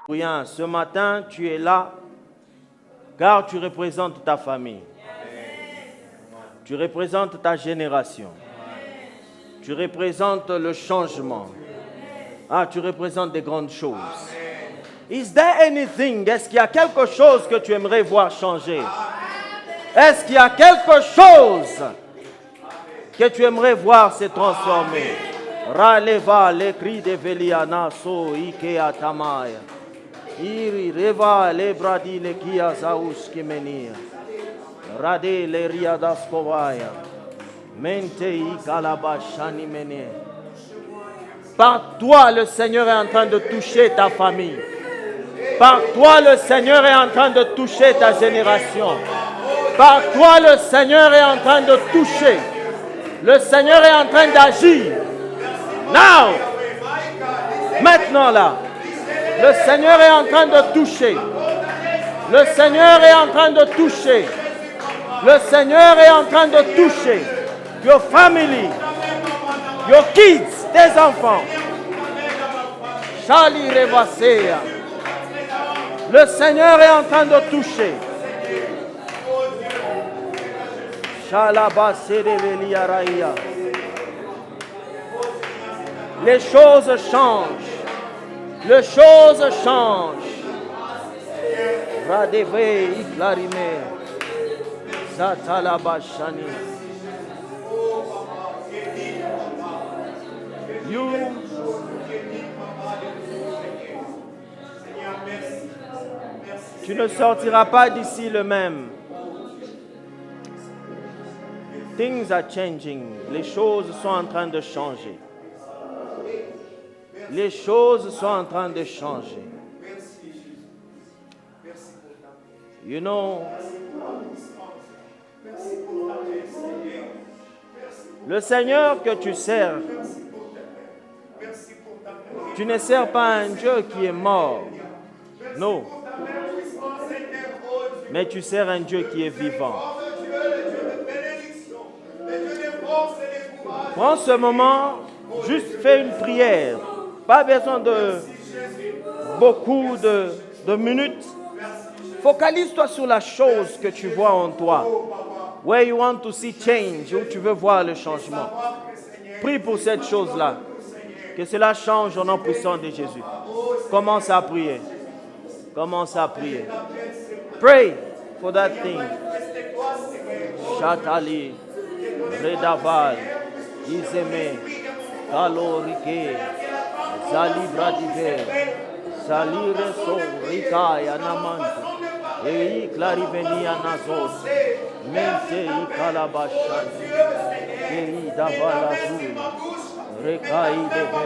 Rien, ce matin, tu es là car tu représentes ta famille. Tu représentes ta génération. Tu représentes le changement. Ah, tu représentes des grandes choses. Is there anything? Est-ce qu'il y a quelque chose que tu aimerais voir changer? Est-ce qu'il y a quelque chose que tu aimerais voir se transformer? Raleva les cris de Veliana so ike atamaya. Iri reva le bradi le kia zaus kimenia. Rade le riadas kovaya. Mente i kalabashani mene. Par toi, le Seigneur est en train de toucher ta famille. Par toi, le Seigneur est en train de toucher ta génération. Par toi, le Seigneur est en train de toucher. Le Seigneur est en train d'agir. Now! Maintenant là. Le Seigneur est en train de toucher. Le Seigneur est en train de toucher. Le Seigneur est en train de toucher. Your family. Your kids. Tes enfants. Shali Revasea. Le Seigneur est en train de toucher. Les choses changent. Les choses changent. Radeve iklarime. Zatalabashani. Tu ne sortiras pas d'ici le même. Things are changing. Les choses sont en train de changer. Les choses sont en train de changer. You know, le Seigneur que tu sers, tu ne sers pas un Dieu qui est mort. Non. Mais tu sers un Dieu qui est vivant. Prends ce moment, juste fais une prière. Pas besoin de beaucoup de minutes. Focalise-toi sur la chose que tu vois en toi. Where you want to see change, où tu veux voir le changement. Prie pour cette chose-là. Que cela change au nom puissant de Jésus. Commence à prier. Commence à prier. Pray for that thing. Chatali, Redaval, Izeme, Kalorike, Zali Bradive, Zali Reso, Rika, Yanamanto, Ei Clarivenia Nazos, Mente I Kalabashan, Ei Davala Zul, Rekai Deve,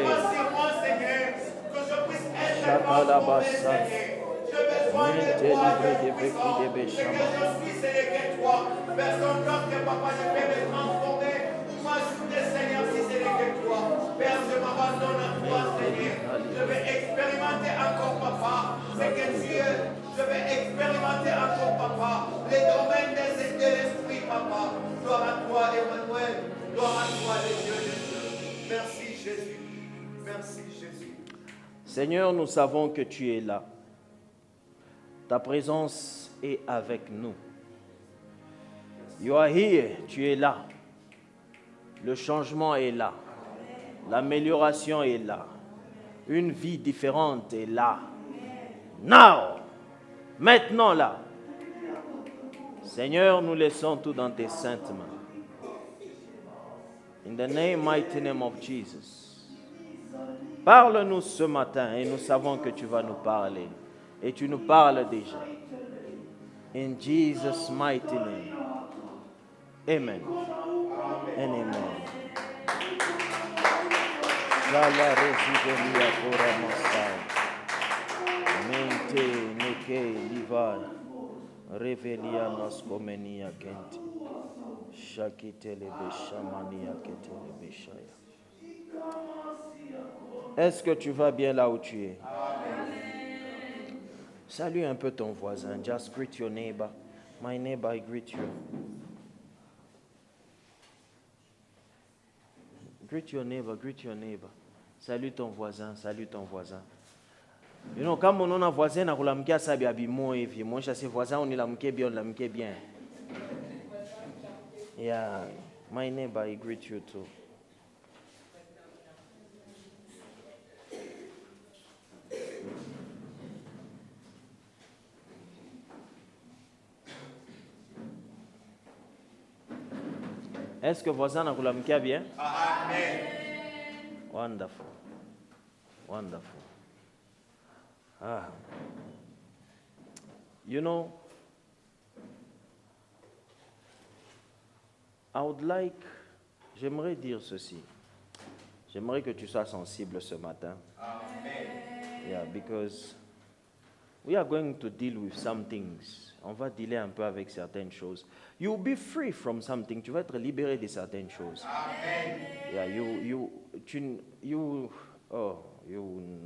Shakalabashan. Mente libre de vécu de Béchama. Personne d'autre que papa ne peut me transformer ou m'ajouter, Seigneur, si ce n'est que toi. Père, je m'abandonne à toi, Seigneur. Je vais expérimenter encore, papa, ce que tu es. Je vais expérimenter encore, papa, les domaines de l'esprit, papa. Gloire à toi, Emmanuel. Gloire à toi, le Dieu de Dieu. Merci, Jésus. Merci, Jésus. Seigneur, nous savons que tu es là. Ta présence est avec nous. You are here, tu es là. Le changement est là. L'amélioration est là. Une vie différente est là. Now, maintenant là. Seigneur, nous laissons tout dans tes saintes mains. In the mighty name of Jesus. Parle-nous ce matin et nous savons que tu vas nous parler. Et tu nous parles déjà. In Jesus' mighty name. Amen. And amen. Lala residelia kora masai. Mente neke liva. Revelia naskomenia kenti. Shakitele beshamania ketele beshaya. Est-ce que tu vas bien là où tu es? Salue un peu ton voisin. Just greet your neighbor. My neighbor, I greet you. Greet your neighbor, greet your neighbor. Salue ton voisin, salue ton voisin. You know, quand on a voisin, on a l'amké ça bien bimo et puis moi chasse voisin on est l'amké bien, on l'amké bien. Yeah, my neighbor, I greet you too. Est-ce que voisin a l'amké bien? Amen. Wonderful. Wonderful. Ah. You know, j'aimerais dire ceci. J'aimerais que tu sois sensible ce matin. Amen. Yeah, because we are going to deal with some things. On va dealer un peu avec certaines choses. You will be free from something. Tu vas être libéré de certaines choses. Amen. Yeah, you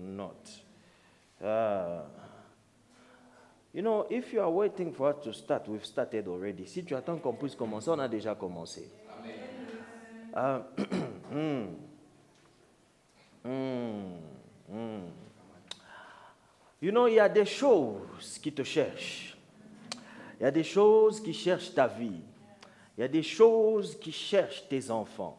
not. You know, if you are waiting for us to start, we've started already. Si tu attends qu'on puisse commencer, on a déjà commencé. You know, il y a des choses qui te cherchent. Il y a des choses qui cherchent ta vie. Il y a des choses qui cherchent tes enfants.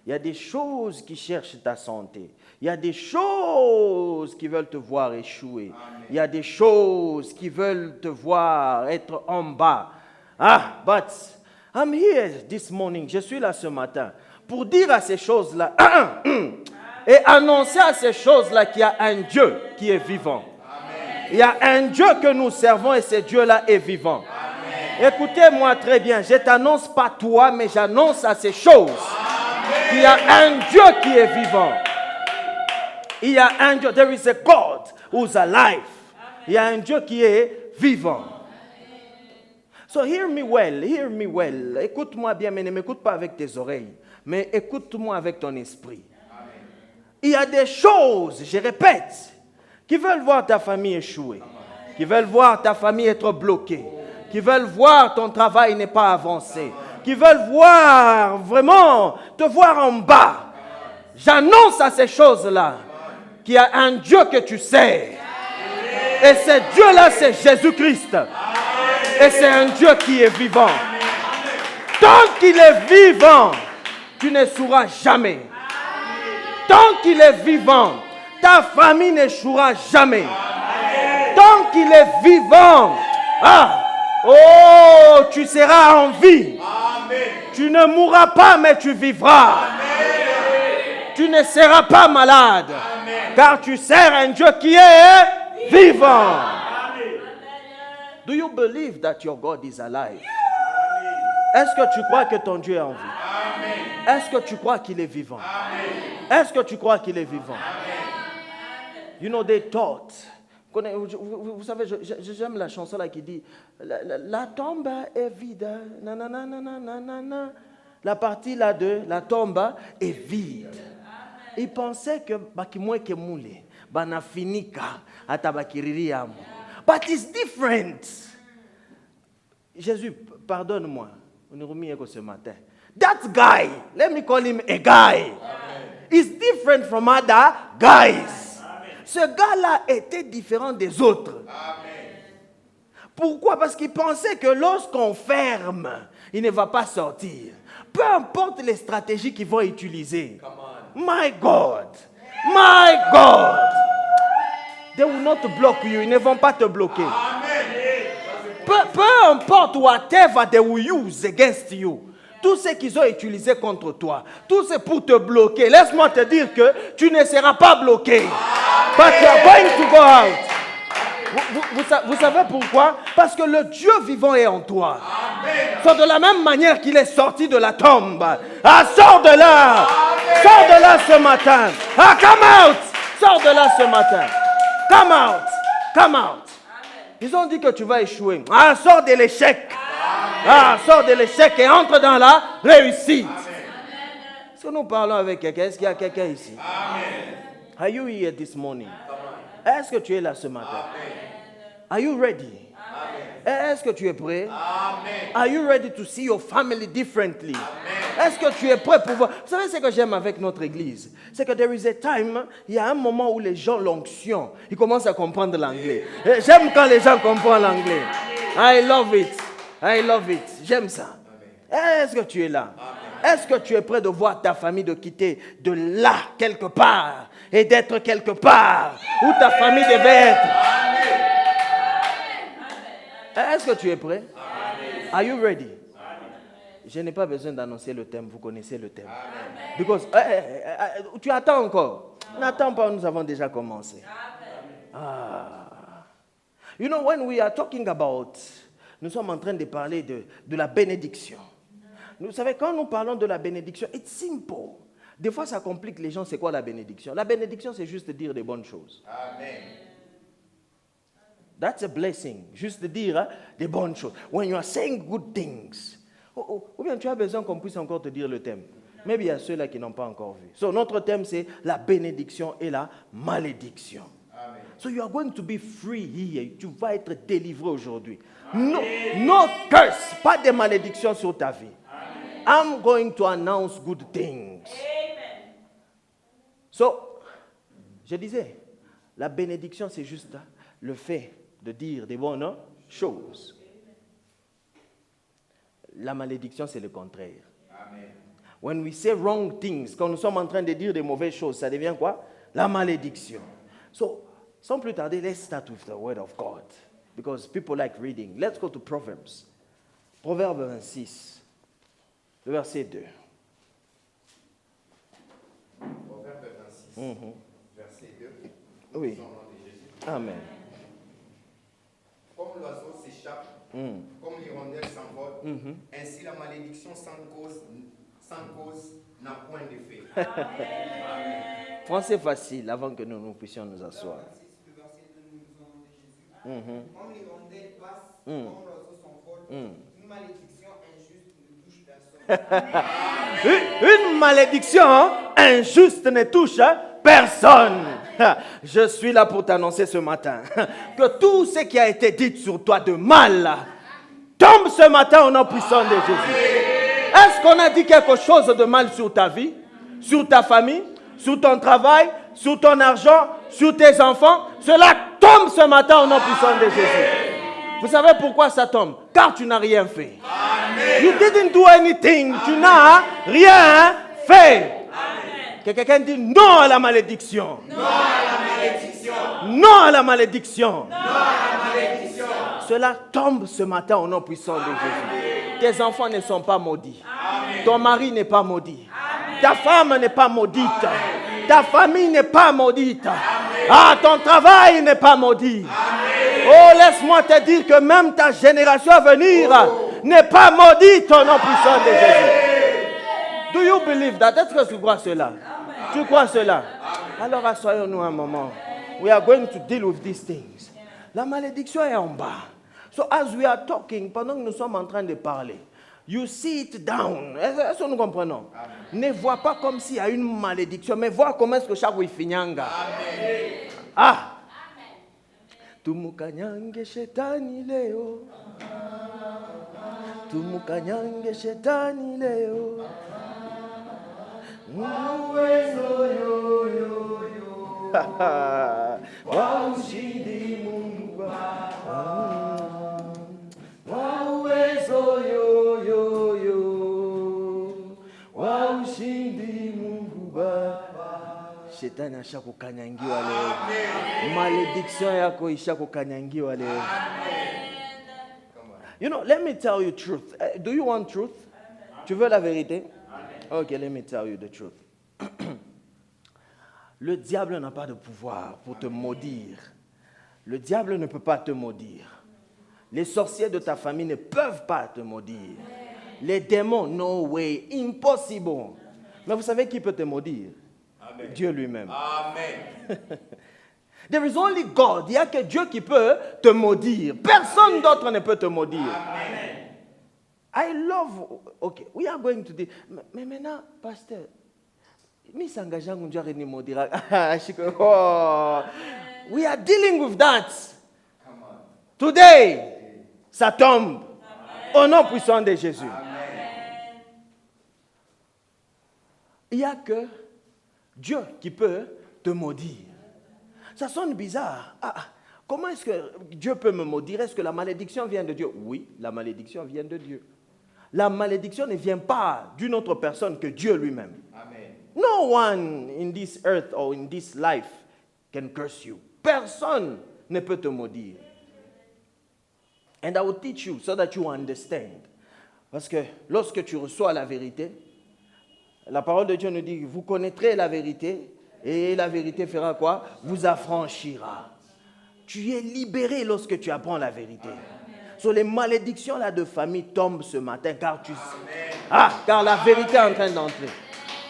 Il y a des choses qui cherchent ta santé. Il y a des choses qui veulent te voir échouer. Il y a des choses qui veulent te voir être en bas. Ah, but I'm here this morning. Je suis là ce matin pour dire à ces choses-là et annoncer à ces choses-là qu'il y a un Dieu qui est vivant. Il y a un Dieu que nous servons et ce Dieu-là est vivant. Écoutez-moi très bien. Je ne t'annonce pas toi, mais j'annonce à ces choses. Il y a un Dieu qui est vivant. Il y a un Dieu. There is a God who's alive. Il y a un Dieu qui est vivant. So hear me well, hear me well. Écoute-moi bien, mais ne m'écoute pas avec tes oreilles, mais écoute-moi avec ton esprit. Il y a des choses, je répète, qui veulent voir ta famille échouer, qui veulent voir ta famille être bloquée, qui veulent voir ton travail n'est pas avancé, qui veulent voir vraiment te voir en bas. J'annonce à ces choses-là qu'il y a un Dieu que tu sers. Et ce Dieu-là, c'est Jésus-Christ. Et c'est un Dieu qui est vivant. Tant qu'il est vivant, tu ne n'échoueras jamais. Tant qu'il est vivant, ta famille n'échouera jamais. Tant qu'il est vivant, tu seras en vie. Tu ne mourras pas, mais tu vivras. Tu ne seras pas malade, car tu sers un Dieu qui est vivant. Do you believe that your God is alive? Est-ce que tu crois que ton Dieu est en vie? Est-ce que tu crois qu'il est vivant? Est-ce que tu crois qu'il est vivant? You know, they thought. Vous savez, j'aime la chanson là qui dit la tombe est vide. La partie là de la tombe est vide. Ils pensaient que bakimwe ke mule bana finika atabakiriri amo. But it's different. Jésus, pardonne-moi. On est remis ce matin. That guy, let me call him a guy, is different from other guys. Ce gars-là était différent des autres. Pourquoi? Parce qu'il pensait que lorsqu'on ferme, il ne va pas sortir. Peu importe les stratégies qu'ils vont utiliser. My God. My God. They will not block you. Ils ne vont pas te bloquer. Peu importe whatever they will use against you. Tout ce qu'ils ont utilisé contre toi, tout c'est pour te bloquer. Laisse-moi te dire que tu ne seras pas bloqué. But you are going to go out. Vous savez pourquoi? Parce que le Dieu vivant est en toi. C'est de la même manière qu'il est sorti de la tombe. Sors de là. Sors de là ce matin. Come out. Sors de là ce matin. Come out. Come out. Ils ont dit que tu vas échouer. Sors de l'échec. Sors de l'échec et entre dans la réussite. Est-ce que nous parlons avec quelqu'un? Est-ce qu'il y a quelqu'un ici? Are you here this morning? Est-ce que tu es là ce matin? Are you ready? Est-ce que tu es prêt? Are you ready to see your family differently? Est-ce que tu es prêt pour voir? Vous savez ce que j'aime avec notre église? C'est que there is a time, il y a un moment où les gens, l'onction, ils commencent à comprendre l'anglais. J'aime quand les gens comprennent l'anglais. I love it. I love it. J'aime ça. Est-ce que tu es là? Est-ce que tu es prêt de voir ta famille de quitter de là, quelque part, et d'être quelque part où ta famille devait être? Est-ce que tu es prêt? Are you ready? Je n'ai pas besoin d'annoncer le thème, vous connaissez le thème. Because, tu attends encore. N'attends pas, nous avons déjà commencé. You know, when we are talking about, nous sommes en train de parler de la bénédiction. Vous savez, quand nous parlons de la bénédiction, it's simple. Des fois, ça complique les gens, c'est quoi la bénédiction? La bénédiction, c'est juste dire des bonnes choses. Amen. That's a blessing. Juste de dire des bonnes choses. When you are saying good things. Ou bien tu as besoin qu'on puisse encore te dire le thème. Maybe il y a ceux-là qui n'ont pas encore vu. So, notre thème, c'est la bénédiction et la malédiction. Amen. So you are going to be free here. Tu vas être délivré aujourd'hui. No curse, pas de malédiction sur ta vie. Amen. I'm going to announce good things. Amen. So, je disais, la bénédiction, c'est juste le fait de dire des bonnes choses. La malédiction, c'est le contraire. Amen. When we say wrong things, quand nous sommes en train de dire des mauvaises choses, ça devient quoi? La malédiction. So, sans plus tarder, let's start with the word of God. Because people like reading. Let's go to Proverbs. Proverbe 26, le verset 2. Proverbe 26, verset 2. Oui. Amen. Comme l'oiseau s'échappe, comme l'hirondelle s'envole, ainsi la malédiction sans cause n'a point d'effet. Amen. Français facile, avant que nous puissions nous asseoir. Comme l'hirondelle passe, comme l'oiseau s'envole, une malédiction injuste ne touche personne. Une malédiction injuste ne touche personne. Je suis là pour t'annoncer ce matin que tout ce qui a été dit sur toi de mal tombe ce matin au nom puissant de Jésus. Est-ce qu'on a dit quelque chose de mal sur ta vie, sur ta famille, sur ton travail, sur ton argent, sur tes enfants? Cela tombe ce matin au nom puissant de Jésus. Vous savez pourquoi ça tombe? Car tu n'as rien fait. Amen. You didn't do anything. Tu n'as rien fait. Amen. Que quelqu'un dit non à la malédiction. Non à la malédiction. Non à la malédiction. Non à la malédiction. Cela tombe ce matin au nom puissant de Jésus. Tes enfants ne sont pas maudits. Amen. Ton mari n'est pas maudit. Amen. Ta femme n'est pas maudite. Amen. Ta famille n'est pas maudite. Amen. Ah, ton travail n'est pas maudit. Amen. Oh, laisse-moi te dire que même ta génération à venir n'est pas maudite au nom puissant de Jésus. Do you believe that? Est-ce que tu crois cela? Amen. Tu crois cela? Amen. Alors, assoyons-nous un moment. We are going to deal with these things. La malédiction est en bas. So as we are talking, pendant que nous sommes en train de parler, you sit down. Est-ce que nous comprenons? Amen. Ne vois pas comme s'il y a une malédiction, mais vois comment est-ce que chaque finyanga. Amen. Ah. Tumukanyange shetani leo. Tumukanyange shetani leo. Uwezo yo yo yo. Wa ushindi Mungu Baba. Wa uwezo yo yo yo. Wa ushindi Mungu Baba. Shetani ashakukanyangiwa leo. Malédiction yako ishakukanyangiwa leo. You know, let me tell you truth. Do you want truth? Tu veux la vérité? Okay, let me tell you the truth. Le diable n'a pas de pouvoir pour te maudire. Le diable ne peut pas te maudire. Les sorciers de ta famille ne peuvent pas te maudire. Les démons, no way, impossible. Mais vous savez qui peut te maudire? Amen. Dieu lui-même. Amen. There is only God. Il n'y a que Dieu qui peut te maudire. Personne d'autre ne peut te maudire. Amen. I love... Okay, we are going to... Mais maintenant, pasteur, we are dealing with that. Today, ça tombe. Au nom puissant de Jésus. il n'y a que Dieu qui peut te maudire. Ça sonne bizarre. Comment est-ce que Dieu peut me maudire? Est-ce que la malédiction vient de Dieu? Oui, la malédiction vient de Dieu. La malédiction ne vient pas d'une autre personne que Dieu lui-même. Amen. No one in this earth or in this life can curse you. Personne ne peut te maudire. And I will teach you so that you understand. Parce que lorsque tu reçois la vérité, la parole de Dieu nous dit, vous connaîtrez la vérité et la vérité fera quoi? Vous affranchira. Tu es libéré lorsque tu apprends la vérité. Sur les malédictions là de famille tombent ce matin car car la vérité est en train d'entrer.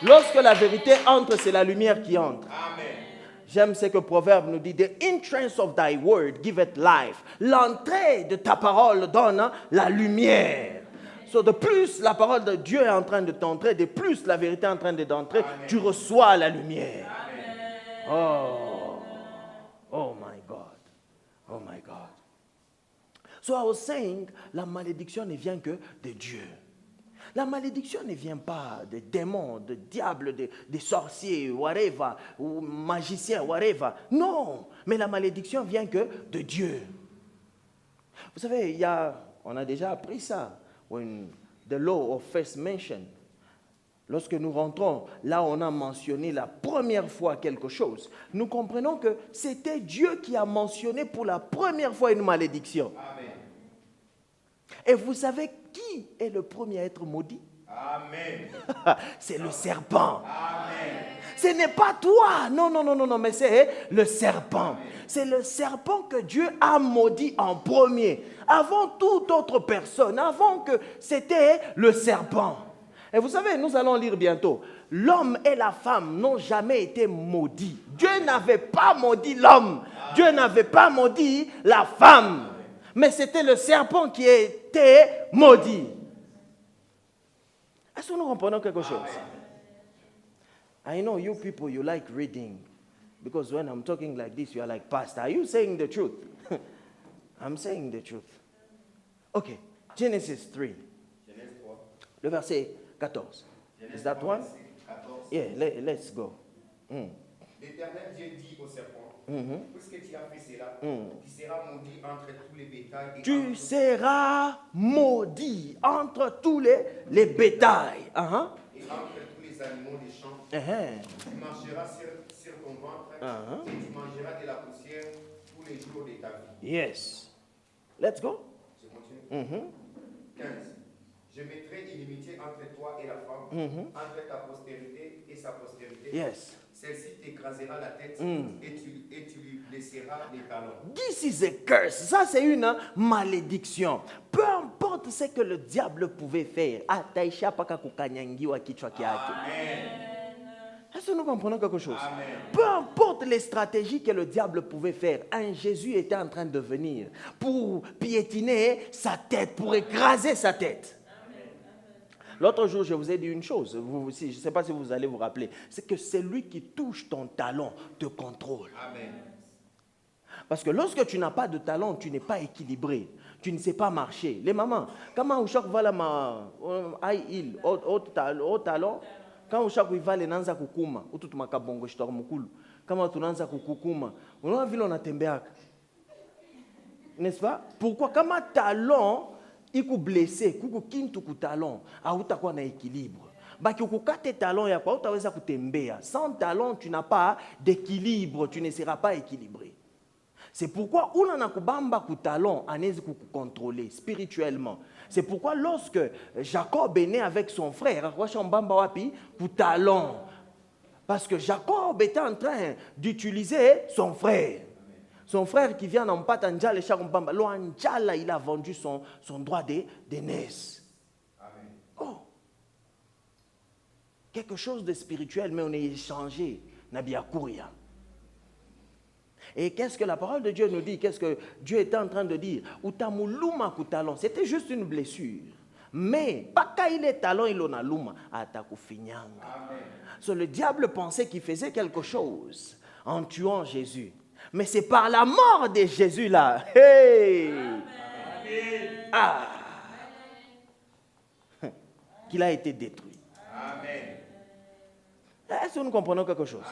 Lorsque la vérité entre, c'est la lumière qui entre. Amen. J'aime ce que Proverbe nous dit. The entrance of thy word giveth life. L'entrée de ta parole donne la lumière. So, de plus la parole de Dieu est en train de t'entrer, de plus la vérité est en train d'entrer, tu reçois la lumière. Oh my God. Oh my God. So I was saying, la malédiction ne vient que de Dieu. La malédiction ne vient pas des démons, des diables, des sorciers, whatever, ou magiciens, whatever. Non, mais la malédiction vient que de Dieu. Vous savez, on a déjà appris ça. When the law of first mention, lorsque nous rentrons, là on a mentionné la première fois quelque chose, nous comprenons que c'était Dieu qui a mentionné pour la première fois une malédiction. Amen. Et vous savez qui est le premier à être maudit? Amen. C'est le serpent. Amen. Ce n'est pas toi, non, mais c'est le serpent. C'est le serpent que Dieu a maudit en premier, avant toute autre personne, avant que c'était le serpent. Et vous savez, nous allons lire bientôt, l'homme et la femme n'ont jamais été maudits. Dieu n'avait pas maudit l'homme, Dieu n'avait pas maudit la femme, mais c'était le serpent qui était maudit. Est-ce que nous comprenons quelque chose? I know you people, you like reading. Because when I'm talking like this, you are like, Pastor, are you saying the truth? I'm saying the truth. Okay, Genesis 3. Genèse 3. Le verset 14. Is that one? 14. Yeah, let's go. L'Éternel Dieu dit au serpent, puisque tu as fait cela, tu seras maudit entre tous les bétails. Tu seras maudit entre tous les bétails. Et entre tous les animaux des champs. Tu marcheras sur ton ventre et tu mangeras de la poussière tous les jours de ta vie. Yes. Let's go. Je continue. 15. Je mettrai inimitié entre toi et la femme, entre ta postérité et sa postérité. Yes. Celle-ci t'écrasera la tête et tu lui blesseras les talons. This is a curse. Ça, c'est une malédiction. Peu importe ce que le diable pouvait faire. Ataisha paka kukanyangiwa kichwa kyake. Est-ce que nous comprenons quelque chose? Amen. Peu importe les stratégies que le diable pouvait faire, un Jésus était en train de venir pour piétiner sa tête, pour écraser sa tête. L'autre jour, je vous ai dit une chose, vous aussi, je ne sais pas si vous allez vous rappeler, c'est que celui qui touche ton talon te contrôle. Amen. Parce que lorsque tu n'as pas de talon, tu n'es pas équilibré, tu ne sais pas marcher. Les mamans, comment au choc va la il au talon, quand au choc va les nanza kukuma, ou tout makabongo shitor mukulu, comment tu nanza kukuma, on a vu l'on n'est-ce pas? Pourquoi? Comment talon iku blessé, kuku kintu ku talon, hautakuwa na équilibre. Baki ukukate talon ya kwa utaweza kutembea. Sans talon, tu n'as pas d'équilibre, tu ne seras pas équilibré. C'est pourquoi on kubamba ku talon anezi ku contrôler spirituellement. C'est pourquoi lorsque Jacob est né avec son frère, akwasha mbamba wapi ku talon. Parce que Jacob était en train d'utiliser son frère. Son frère qui vient en Patanjal et Charumbamba, l'Anjala, il a vendu son droit d'aînesse. Oh! Quelque chose de spirituel, mais on est échangé. Nabia Kouria. Et qu'est-ce que la parole de Dieu nous dit? Qu'est-ce que Dieu était en train de dire? Utamuluma kutalon. C'était juste une blessure. Mais, pas quand il est talon, il en a luma. Atakufinyanga. So, le diable pensait qu'il faisait quelque chose en tuant Jésus. Mais c'est par la mort de Jésus là, hey, qu'il a été détruit. Amen. Est-ce que nous comprenons quelque chose?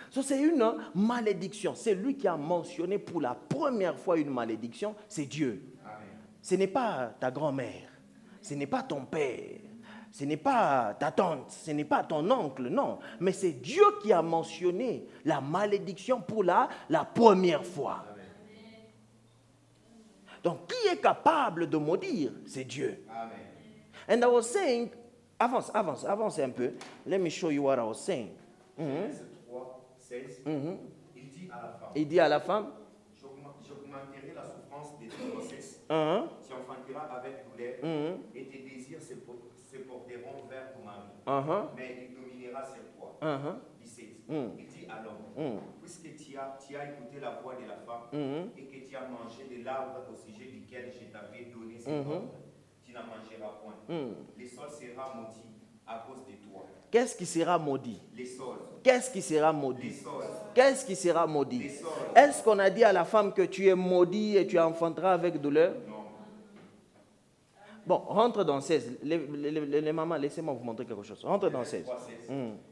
C'est une malédiction. C'est lui qui a mentionné pour la première fois une malédiction, c'est Dieu. Ce n'est pas ta grand-mère, ce n'est pas ton père, ce n'est pas ta tante, ce n'est pas ton oncle, non. Mais c'est Dieu qui a mentionné la malédiction pour la première fois. Donc, qui est capable de maudire? C'est Dieu. And I was saying, avance un peu. Let me show you what I was saying. Il dit à la femme, j'augmenterai la souffrance de tes grossesses. Tu enfanteras avec douleur et tes désirs se porteront vers ton mari. Mais il dominera sur toi. 17. Il dit à l'homme, puisque tu as écouté la voix de la femme et que tu as mangé de l'arbre au sujet duquel je t'avais donné cet ordre, tu n'en mangeras point. Le sol sera maudit à cause de toi. Qu'est-ce qui sera maudit? Les sols. Qu'est-ce qui sera maudit? Les sols. Qu'est-ce qui sera maudit? Les sols. Est-ce qu'on a dit à la femme que tu es maudit et tu enfanteras avec douleur? Non. Bon, rentre dans 16. Les mamans, laissez-moi vous montrer quelque chose. Rentre dans 16.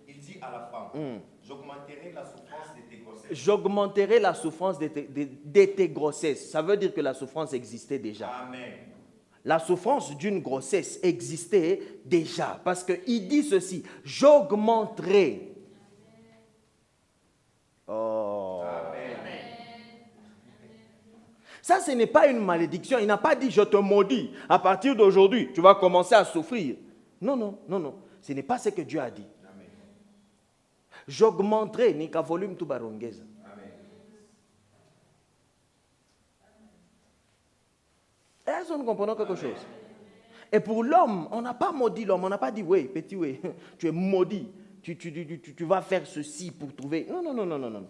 Il dit à la femme, j'augmenterai la souffrance de tes grossesses. J'augmenterai la souffrance de tes grossesses. Ça veut dire que la souffrance existait déjà. Amen. La souffrance d'une grossesse existait déjà. Parce qu'il dit ceci, j'augmenterai. Oh. Amen. Ça, ce n'est pas une malédiction. Il n'a pas dit, je te maudis. À partir d'aujourd'hui, tu vas commencer à souffrir. Non, non, non, non. Ce n'est pas ce que Dieu a dit. Amen. J'augmenterai. Nika volume tout barongeza. Est-ce que nous comprenons quelque chose? Et pour l'homme, on n'a pas maudit l'homme. On n'a pas dit, oui, petit, oui, tu es maudit. Tu vas faire ceci pour trouver. Non, non, non, non, non, non.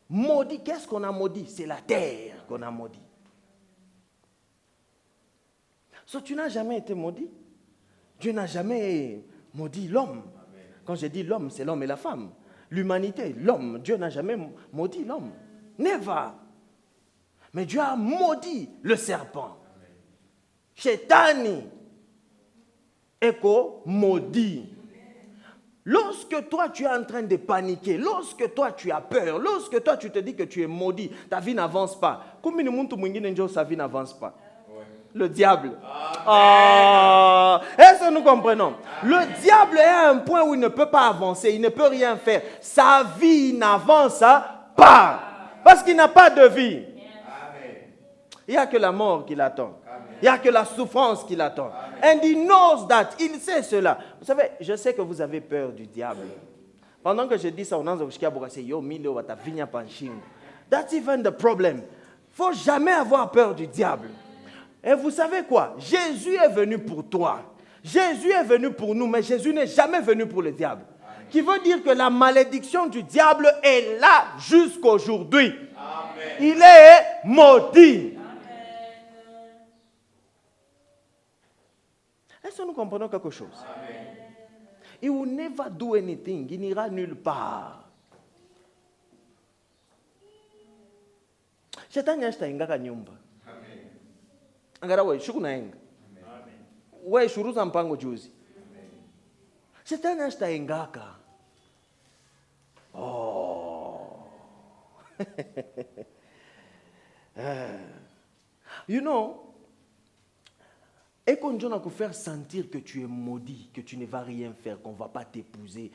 Maudit, qu'est-ce qu'on a maudit? C'est la terre qu'on a maudit. Tu n'as jamais été maudit. Dieu n'a jamais maudit l'homme. Quand je dis l'homme, c'est l'homme et la femme. L'humanité, l'homme. Dieu n'a jamais maudit l'homme. Never. Mais Dieu a maudit le serpent. Shetani. Écho, maudit. Lorsque toi tu es en train de paniquer, lorsque toi tu as peur, lorsque toi tu te dis que tu es maudit, ta vie n'avance pas. Comme sa vie n'avance pas. Le diable. Est-ce que nous comprenons? Le diable est à un point où il ne peut pas avancer, il ne peut rien faire. Sa vie n'avance pas. Parce qu'il n'a pas de vie. Il n'y a que la mort qui l'attend. Il n'y a que la souffrance qui l'attend. And he knows that. Il sait cela. Vous savez, je sais que vous avez peur du diable. Pendant que je dis ça, on a that's even the problem. Il ne faut jamais avoir peur du diable. Et vous savez quoi? Jésus est venu pour toi. Jésus est venu pour nous, mais Jésus n'est jamais venu pour le diable. Qui veut dire que la malédiction du diable est là jusqu'aujourd'hui. Il est maudit. Est-ce que nous comprenons quelque chose? Amen. He will never do anything. Il n'ira nulle part. Shetani ashitaingaka nyumba. Angara we shukunaenga. We shuruza mpango juzi. Shetani ashitaingaka. Oh. You know, et qu'on doit te faire sentir que tu es maudit, que tu ne vas rien faire, qu'on ne va pas t'épouser,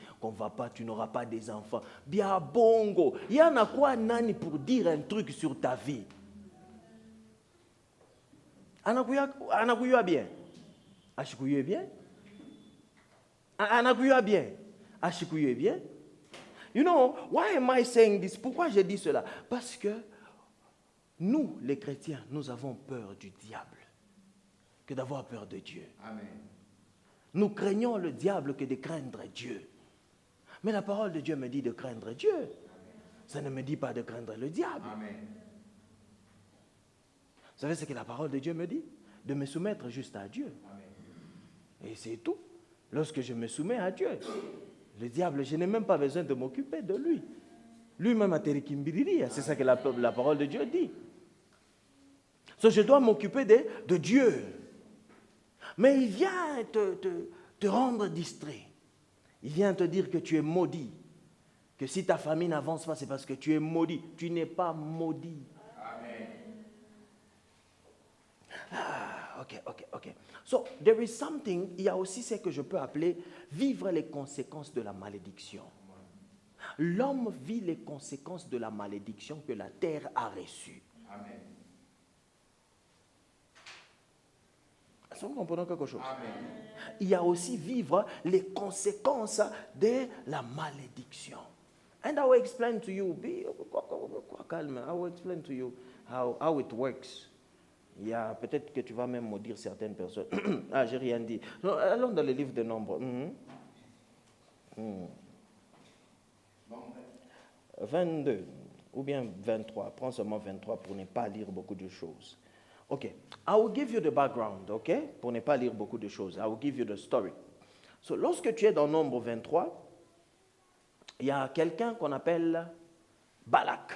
tu n'auras pas des enfants. Bien bongo. Il y en a quoi nani pour dire un truc sur ta vie? Anakuya bien. Ashikuye bien. Anakuya bien. Ashikuye bien. You know, why am I saying this? Pourquoi je dis cela? Parce que nous, les chrétiens, nous avons peur du diable que d'avoir peur de Dieu. Amen. Nous craignons le diable que de craindre Dieu. Mais la parole de Dieu me dit de craindre Dieu. Amen. Ça ne me dit pas de craindre le diable. Amen. Vous savez ce que la parole de Dieu me dit? De me soumettre juste à Dieu. Amen. Et c'est tout. Lorsque je me soumets à Dieu, le diable, je n'ai même pas besoin de m'occuper de lui. Lui-même a terikimbiriria. C'est ça que la parole de Dieu dit. Je dois m'occuper de Dieu. Mais il vient te rendre distrait. Il vient te dire que tu es maudit. Que si ta famille n'avance pas, c'est parce que tu es maudit. Tu n'es pas maudit. Amen. Ok. So, there is something, il y a aussi ce que je peux appeler vivre les conséquences de la malédiction. L'homme vit les conséquences de la malédiction que la terre a reçue. Amen. Est-ce que nous comprenons quelque chose? Amen. Il y a aussi vivre les conséquences de la malédiction. And I will explain to you, calme, I will explain to you how it works. Il y a peut-être que tu vas même maudire certaines personnes. Ah, j'ai rien dit. Non, allons dans le livre de Nombres. 22 ou bien 23. Prends seulement 23 pour ne pas lire beaucoup de choses. Ok. I will give you the background, ok? Pour ne pas lire beaucoup de choses. I will give you the story. So, lorsque tu es dans Nombre 23, il y a quelqu'un qu'on appelle Balak.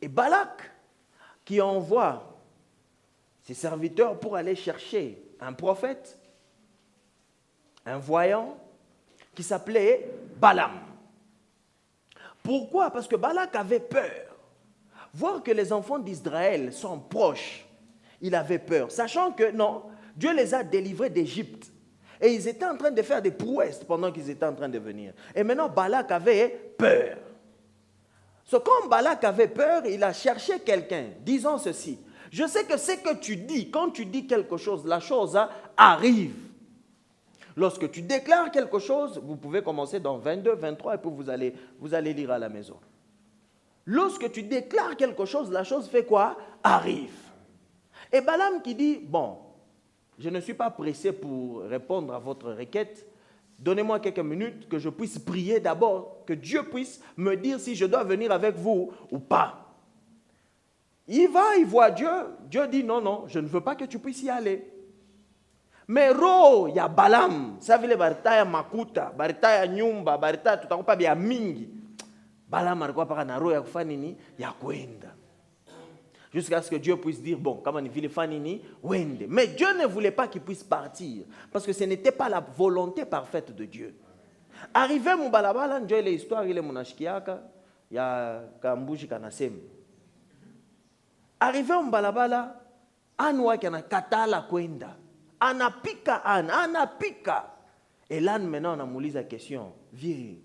Et Balak, qui envoie ses serviteurs pour aller chercher un prophète, un voyant, qui s'appelait Balaam. Pourquoi? Parce que Balak avait peur. Voir que les enfants d'Israël sont proches, il avait peur, sachant que non, Dieu les a délivrés d'Égypte. Et ils étaient en train de faire des prouesses pendant qu'ils étaient en train de venir. Et maintenant, Balak avait peur. Comme Balak avait peur, il a cherché quelqu'un, disant ceci. Je sais que ce que tu dis, quand tu dis quelque chose, la chose arrive. Lorsque tu déclares quelque chose, vous pouvez commencer dans 22, 23 et puis vous allez lire à la maison. Lorsque tu déclares quelque chose, la chose fait quoi? Arrive. Et Balaam qui dit, bon, je ne suis pas pressé pour répondre à votre requête. Donnez-moi quelques minutes que je puisse prier d'abord, que Dieu puisse me dire si je dois venir avec vous ou pas. Il va, il voit Dieu. Dieu dit non, non, je ne veux pas que tu puisses y aller. Mais il y a Balaam. Ça veut dire baritaya makuta, baritaya nyumba, baritaya tutakupa bia mingi. Balaam alikuwa paka na roho ya kufanya nini? Ya kwenda. Jusqu'à ce que Dieu puisse dire, bon, comme il fait nini, wende. Mais Dieu ne voulait pas qu'il puisse partir, parce que ce n'était pas la volonté parfaite de Dieu. Arrivé mu balabala, ndio ile histoire ile munashikiaka ya kambushi kanasema. Arrivé mu balabala, anu wake anakatala kwenda. Anapika anapika. Et l'âne maintenant anamuuliza question, vieux,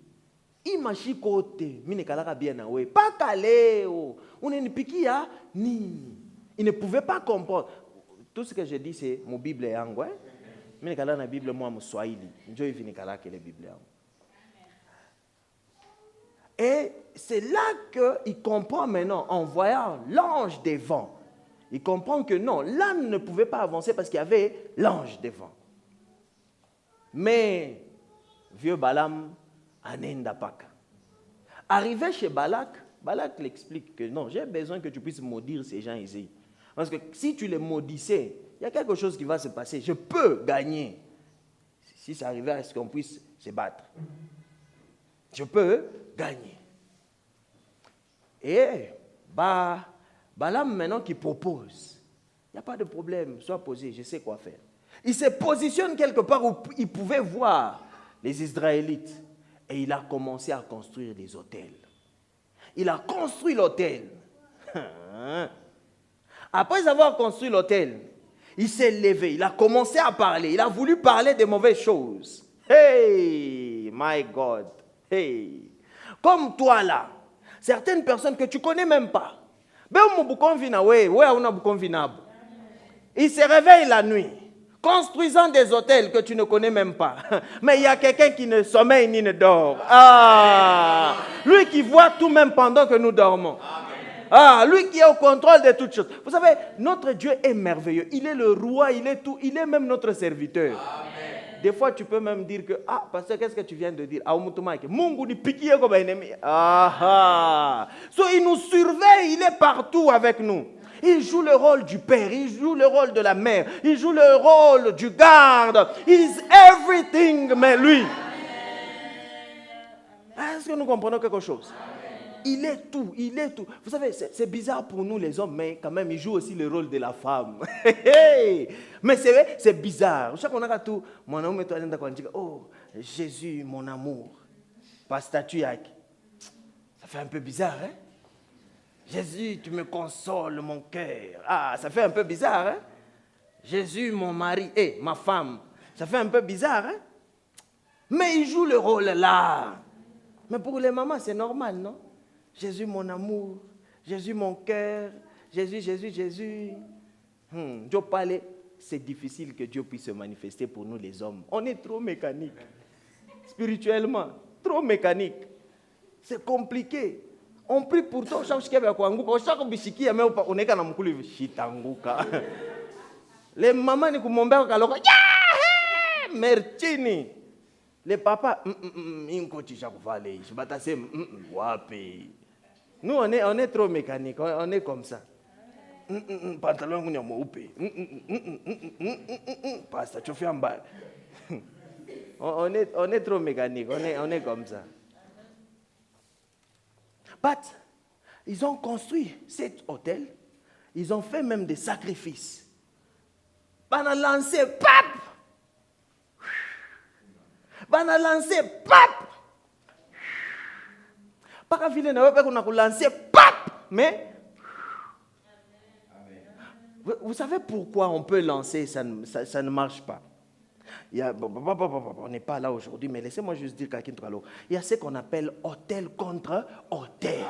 imashi kote, mine kalaka bien na we, pas kaleo, unenipikia nini? Il ne pouvait pas comprendre. Tout ce que je dis c'est mon Bible yangu, hein? Mine kalaka na Bible moi mswahili, njo hivi nikalaka ile Bible yangu. Et c'est là qu'il comprend maintenant, en voyant l'ange des vents, il comprend que non, l'âne ne pouvait pas avancer parce qu'il y avait l'ange des vents. Mais, vieux Balaam, anenda paka. Arrivé chez Balak, Balak l'explique que non, j'ai besoin que tu puisses maudire ces gens ici. Parce que si tu les maudissais, il y a quelque chose qui va se passer. Je peux gagner. Si ça arrivait à ce qu'on puisse se battre. Je peux gagner. Et, Balaam maintenant qui propose, il n'y a pas de problème, sois posé, je sais quoi faire. Il se positionne quelque part où il pouvait voir les Israélites et il a commencé à construire des hôtels. Il a construit l'hôtel. Après avoir construit l'hôtel, il s'est levé, il a commencé à parler, il a voulu parler des mauvaises choses. Hey, my God, hey. Comme toi là, certaines personnes que tu ne connais même pas, il se réveille la nuit, construisant des hôtels que tu ne connais même pas. Mais il y a quelqu'un qui ne sommeille ni ne dort. Ah, lui qui voit tout même pendant que nous dormons. Ah, lui qui est au contrôle de toutes choses. Vous savez, notre Dieu est merveilleux. Il est le roi, il est tout, il est même notre serviteur. Amen. Des fois, tu peux même dire que, ah, pasteur, qu'est-ce que tu viens de dire? Ah, so, il nous surveille, il est partout avec nous. Il joue le rôle du père, il joue le rôle de la mère, il joue le rôle du garde. He's everything, mais lui. Est-ce que nous comprenons quelque chose? Il est tout, il est tout. Vous savez, c'est bizarre pour nous les hommes, mais quand même, il joue aussi le rôle de la femme. Mais c'est bizarre. Chaque fois qu'on a tout, mon homme est allé dans oh, Jésus, mon amour. Par statut, ça fait un peu bizarre, hein? Jésus, tu me consoles mon cœur. Ah, ça fait un peu bizarre, hein? Jésus, mon mari, ma femme. Ça fait un peu bizarre, hein? Mais il joue le rôle là. Mais pour les mamans, c'est normal, non? Jésus, mon amour. Jésus, mon cœur. Jésus, Jésus, Jésus. Dieu parlait. C'est difficile que Dieu puisse se manifester pour nous les hommes. On est trop mécanique. Spirituellement, trop mécanique. C'est compliqué. On prie pour toi, chaque bishiki, on est quand shitanguka. Les mamans ne kumombe kaloko, merchini. Les papas, nous on est trop mécanique, on est comme ça. Pantalon Pasteur, tu fais un bal. On est trop mécanique, on est comme ça. But, ils ont construit cet hôtel, ils ont fait même des sacrifices. On a lancé, pap! On a lancé, pap! Pas qu'à filer, on a lancé, pap! Mais, vous savez pourquoi on peut lancer, ça ne marche pas. On n'est pas là aujourd'hui, mais laissez-moi juste dire quelqu'un d'autre. Il y a ce qu'on appelle hôtel contre hôtel.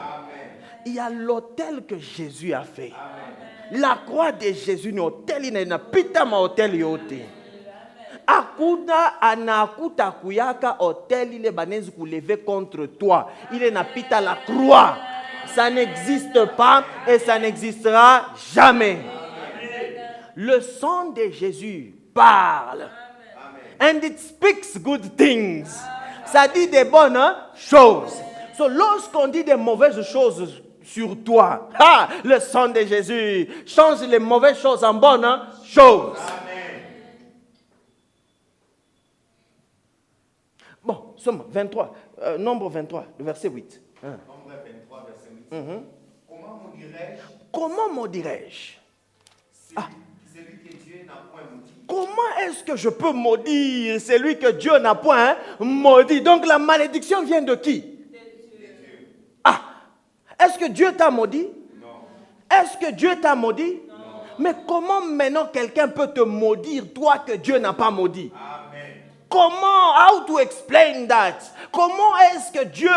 Il y a l'hôtel que Jésus a fait. Amen. La croix de Jésus, ni hôtel, il n'a pas ma hôtel yote. Akuda anakuta kuyaka hôtel, il est banez pour lever contre toi. Il est n'a pas la croix. Ça n'existe pas et ça n'existera jamais. Amen. Le sang de Jésus parle. And it speaks good things. Ça dit des bonnes choses. So, lorsqu'on dit des mauvaises choses sur toi, le sang de Jésus change les mauvaises choses en bonnes choses. Amen. Bon, Somme 23, nombre 23, le verset 8. Nombre 23, verset 8. Comment m'en dirais-je? Celui que Dieu n'a point maudit. Comment est-ce que je peux maudire celui que Dieu n'a point maudit? Donc la malédiction vient de qui? De Dieu. Ah, est-ce que Dieu t'a maudit? Non. Est-ce que Dieu t'a maudit? Non. Mais comment maintenant quelqu'un peut te maudire, toi que Dieu n'a pas maudit? Amen. Comment? How to explain that? Comment est-ce que Dieu,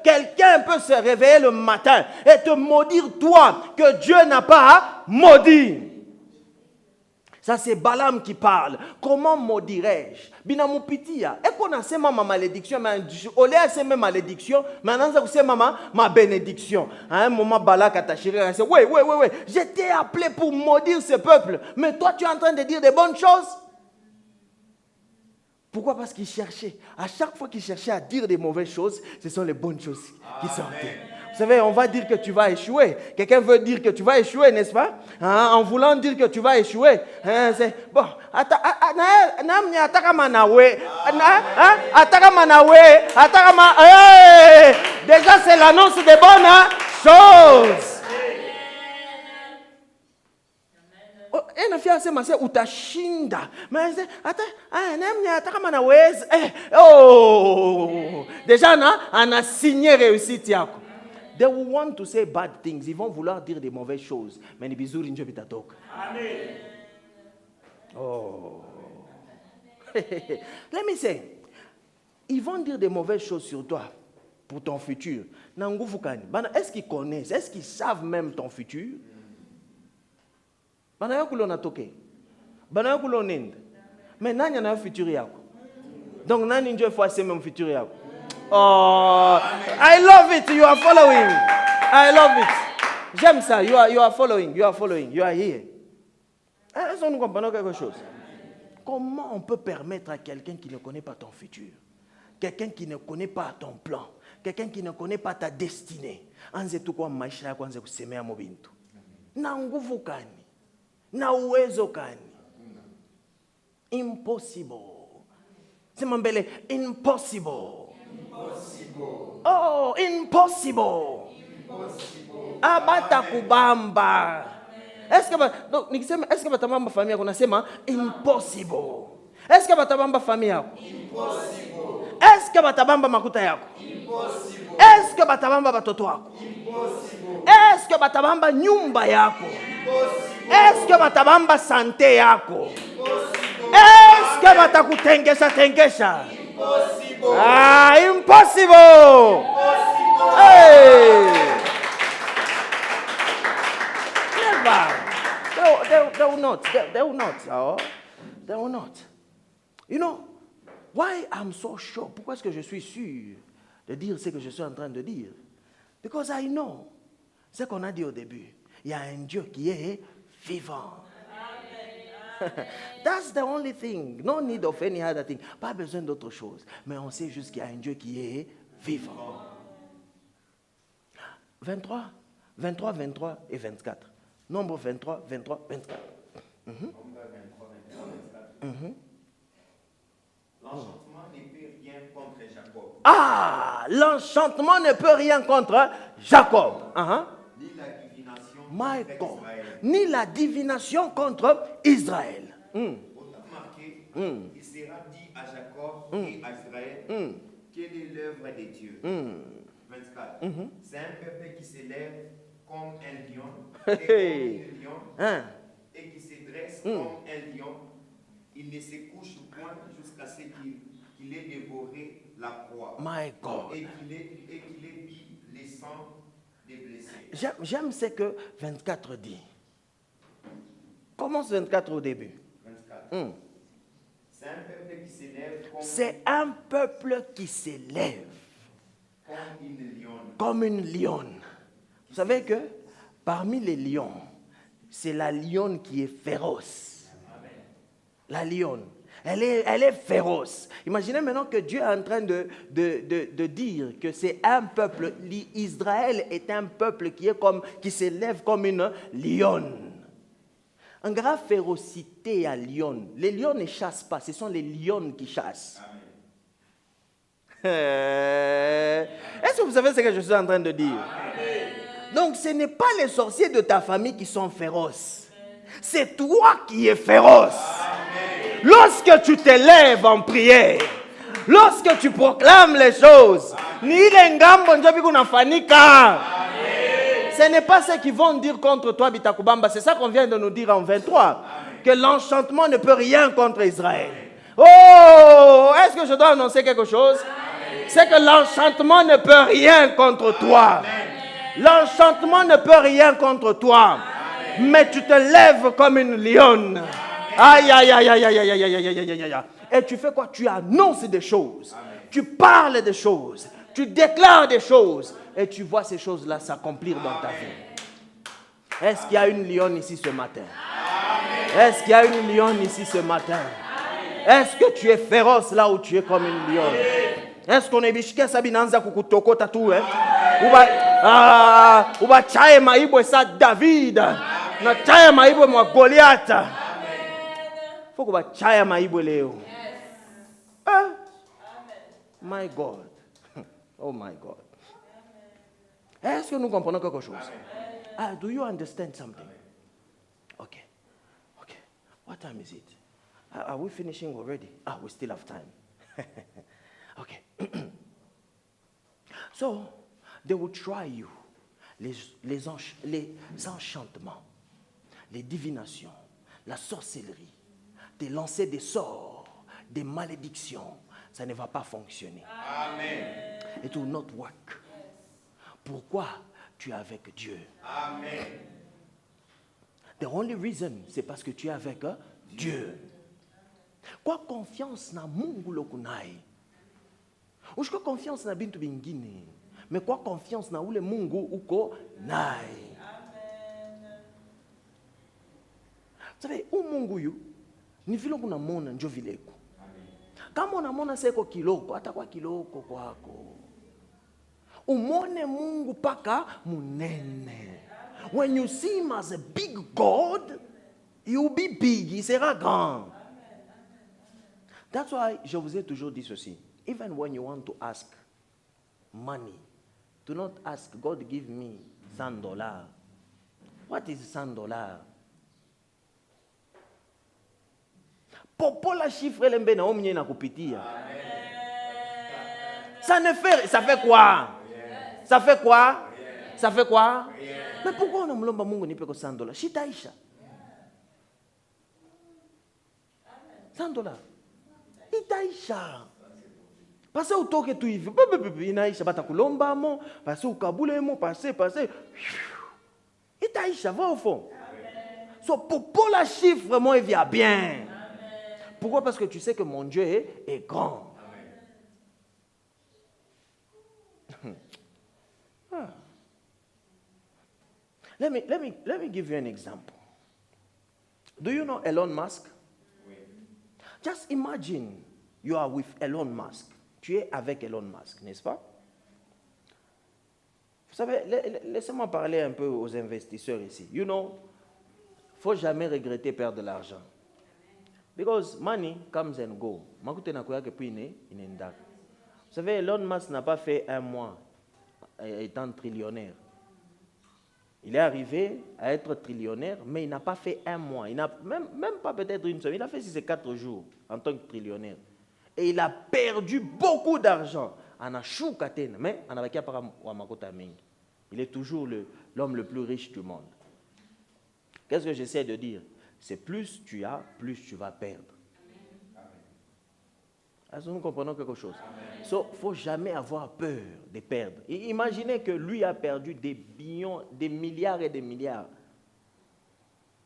quelqu'un peut se réveiller le matin et te maudire, toi que Dieu n'a pas maudit? Ça, c'est Balaam qui parle. Comment maudirais-je? Binamupitia. Et qu'on a c'est ma malédiction, mais au lieu de c'est ma malédiction, maintenant c'est ma bénédiction. À un moment, Balak a tachiré, il a dit, oui, j'étais appelé pour maudire ce peuple, mais toi, tu es en train de dire des bonnes choses? Pourquoi? Parce qu'il cherchait. À chaque fois qu'il cherchait à dire des mauvaises choses, ce sont les bonnes choses qui sortaient. Vous savez, on va dire que tu vas échouer. Quelqu'un veut dire que tu vas échouer, n'est-ce pas? En voulant dire que tu vas échouer. C'est bon. Déjà, c'est l'annonce des bonnes choses. Na fia sema se utashinda. Mais déjà ana signé réussite yako. They will want to say bad things. Ils vont vouloir dire des mauvaises choses. Mais ni bizuri njo bitatoka. Amen. Oh. Let me say. Ils vont dire des mauvaises choses sur toi pour ton futur. Est-ce qu'ils connaissent? Est-ce qu'ils savent même ton futur? Mais nani na futur yako. Donc nani njo faut c'est même futur yako. Oh, I love it. You are following. I love it. J'aime ça. You are following. You are following. You are here. Est-ce que nous comprenons quelque chose? Comment on peut permettre à quelqu'un qui ne connaît pas ton futur, quelqu'un qui ne connaît pas ton plan, quelqu'un qui ne connaît pas ta destinée, anze tu kwa maisha yako anze kusemea mobintu na nguvu kani na uwezo kani? Impossible. Sema mbele, impossible. Impossible. Oh, impossible. Impossible. Abata kubamba. Est-ce que donc nikisema est-ce que batamamba famille yako nasema impossible. Est-ce que batabamba famille yako? Impossible. Est-ce que batabamba makuta yako? Impossible. Est-ce que batabamba batoto wako? Impossible. Est-ce que batabamba nyumba yako? Impossible. Est-ce que batabamba santé yako? Impossible. Est-ce que batakutengesha tengesha? Impossible. Ah, impossible. Impossible. Hey. They will not. They will not. Oh, they will not. You know, why I'm so sure? Pourquoi est-ce que je suis sûr de dire ce que je suis en train de dire? Because I know. Ce qu'on a dit au début. Il y a un Dieu qui est vivant. That's the only thing. No need of any other thing. Pas besoin d'autre chose. Mais on sait juste qu'il y a un Dieu qui est vivant. 23, 23, 23 et 24. Nombre 23, 23, 24. L'enchantement ne peut rien contre Jacob. Ah, l'enchantement ne peut rien contre Jacob. Ni la divination My contre God. Israël. Ni la divination contre Israël. Autant marqué, il sera dit à Jacob et à Israël, quelle est l'œuvre de Dieu. 24. C'est un peuple qui s'élève comme un lion, et qui se dresse comme un lion. Il ne se couche point jusqu'à ce qu'il ait dévoré la proie. My God. Et qu'il ait mis les sangs des blessés. J'aime ce que 24 dit. Commence 24 au début. 24. C'est un peuple qui s'élève C'est un peuple qui s'élève comme une lionne. Vous savez que parmi les lions, c'est la lionne qui est féroce. La lionne. Elle est féroce. Imaginez maintenant que Dieu est en train de dire que c'est un peuple, Israël est un peuple qui s'élève comme une lionne. Une grande férocité à lionne. Les lions ne chassent pas, ce sont les lionnes qui chassent. Est-ce que vous savez ce que je suis en train de dire? Donc ce n'est pas les sorciers de ta famille qui sont féroces. C'est toi qui es féroce. Lorsque tu te lèves en prière, lorsque tu proclames les choses, ce n'est pas ce qu'ils vont dire contre toi, Bitakubamba. C'est ça qu'on vient de nous dire en 23. Que l'enchantement ne peut rien contre Israël. Oh, est-ce que je dois annoncer quelque chose? C'est que l'enchantement ne peut rien contre toi. L'enchantement ne peut rien contre toi. Mais tu te lèves comme une lionne. Aïe, aïe, aïe, aïe, aïe, aïe, aïe, aïe, aïe, aïe, aïe. Et tu fais quoi? Tu annonces des choses. Tu parles des choses. Tu déclares des choses. Et tu vois ces choses-là s'accomplir dans ta vie. Est-ce qu'il y a une lionne ici ce matin? Est-ce qu'il y a une lionne ici ce matin? Est-ce que tu es féroce là où tu es comme une lionne? Est-ce qu'on est bichke sabinanza kukutoko tatu uba chaye maibwe sa David na chaye maibwe mwa Goliath. Faut que uba chaye maibwe leo. My God. Oh my God. Est-ce que nous comprenons quelque chose? Do you understand something? Okay. What time is it? Are we finishing already? We still have time. Okay. So, they will try you. Les enchantements, les divinations, la sorcellerie, te lancer des sorts, des malédictions, ça ne va pas fonctionner. Amen. It will not work. Pourquoi tu es avec Dieu? Amen. The only reason, c'est parce que tu es avec Dieu. Quoi confiance na Mungu lokunai. Ushiko confiance na bintu bingine. Mais quoi confiance na ule Mungu uko nai. Vous savez, Mungu yu, ni vile unamona njo vileko. Kama unamona seko kiloko, atakuwa kiloko kwako. Umone Mungu paka munene. When you see him as a big God, he will be big, il sera grand. That's why je vous ai toujours dit ceci. Even when you want to ask money, do not ask, God give me $100. What is $100? Popola chiffre lembe na omnye na kupitia. Ça fait quoi? Ça fait quoi? Ça fait quoi? Mais pourquoi on mlomba Mungu nipe ko $100? Shitaisha. $100. Itaisha. Parce que utoke tu hivi. Inaisha bata kulomba mo, parce ukabule mo, passer. Itaisha va au fond. So pour la chiffre moi il vient bien. Pourquoi? Parce que tu sais que mon Dieu est grand. Let me give you an example. Do you know Elon Musk? Just imagine you are with Elon Musk. Tu es avec Elon Musk, n'est-ce pas? Vous savez, laissez-moi parler un peu aux investisseurs ici. You know, il ne faut jamais regretter perdre de l'argent. Because money comes and go. Vous savez, Elon Musk n'a pas fait un mois étant trillionnaire. Il est arrivé à être trillionnaire, mais il n'a pas fait un mois. Il n'a même pas peut-être une semaine. Il a fait 6 et 4 jours en tant que trillionnaire. Et il a perdu beaucoup d'argent. Mais il est toujours l'homme le plus riche du monde. Qu'est-ce que j'essaie de dire? C'est plus tu as, plus tu vas perdre. Est-ce que nous comprenons quelque chose? Il ne faut jamais avoir peur de perdre. Et imaginez que lui a perdu des billions, des milliards et des milliards.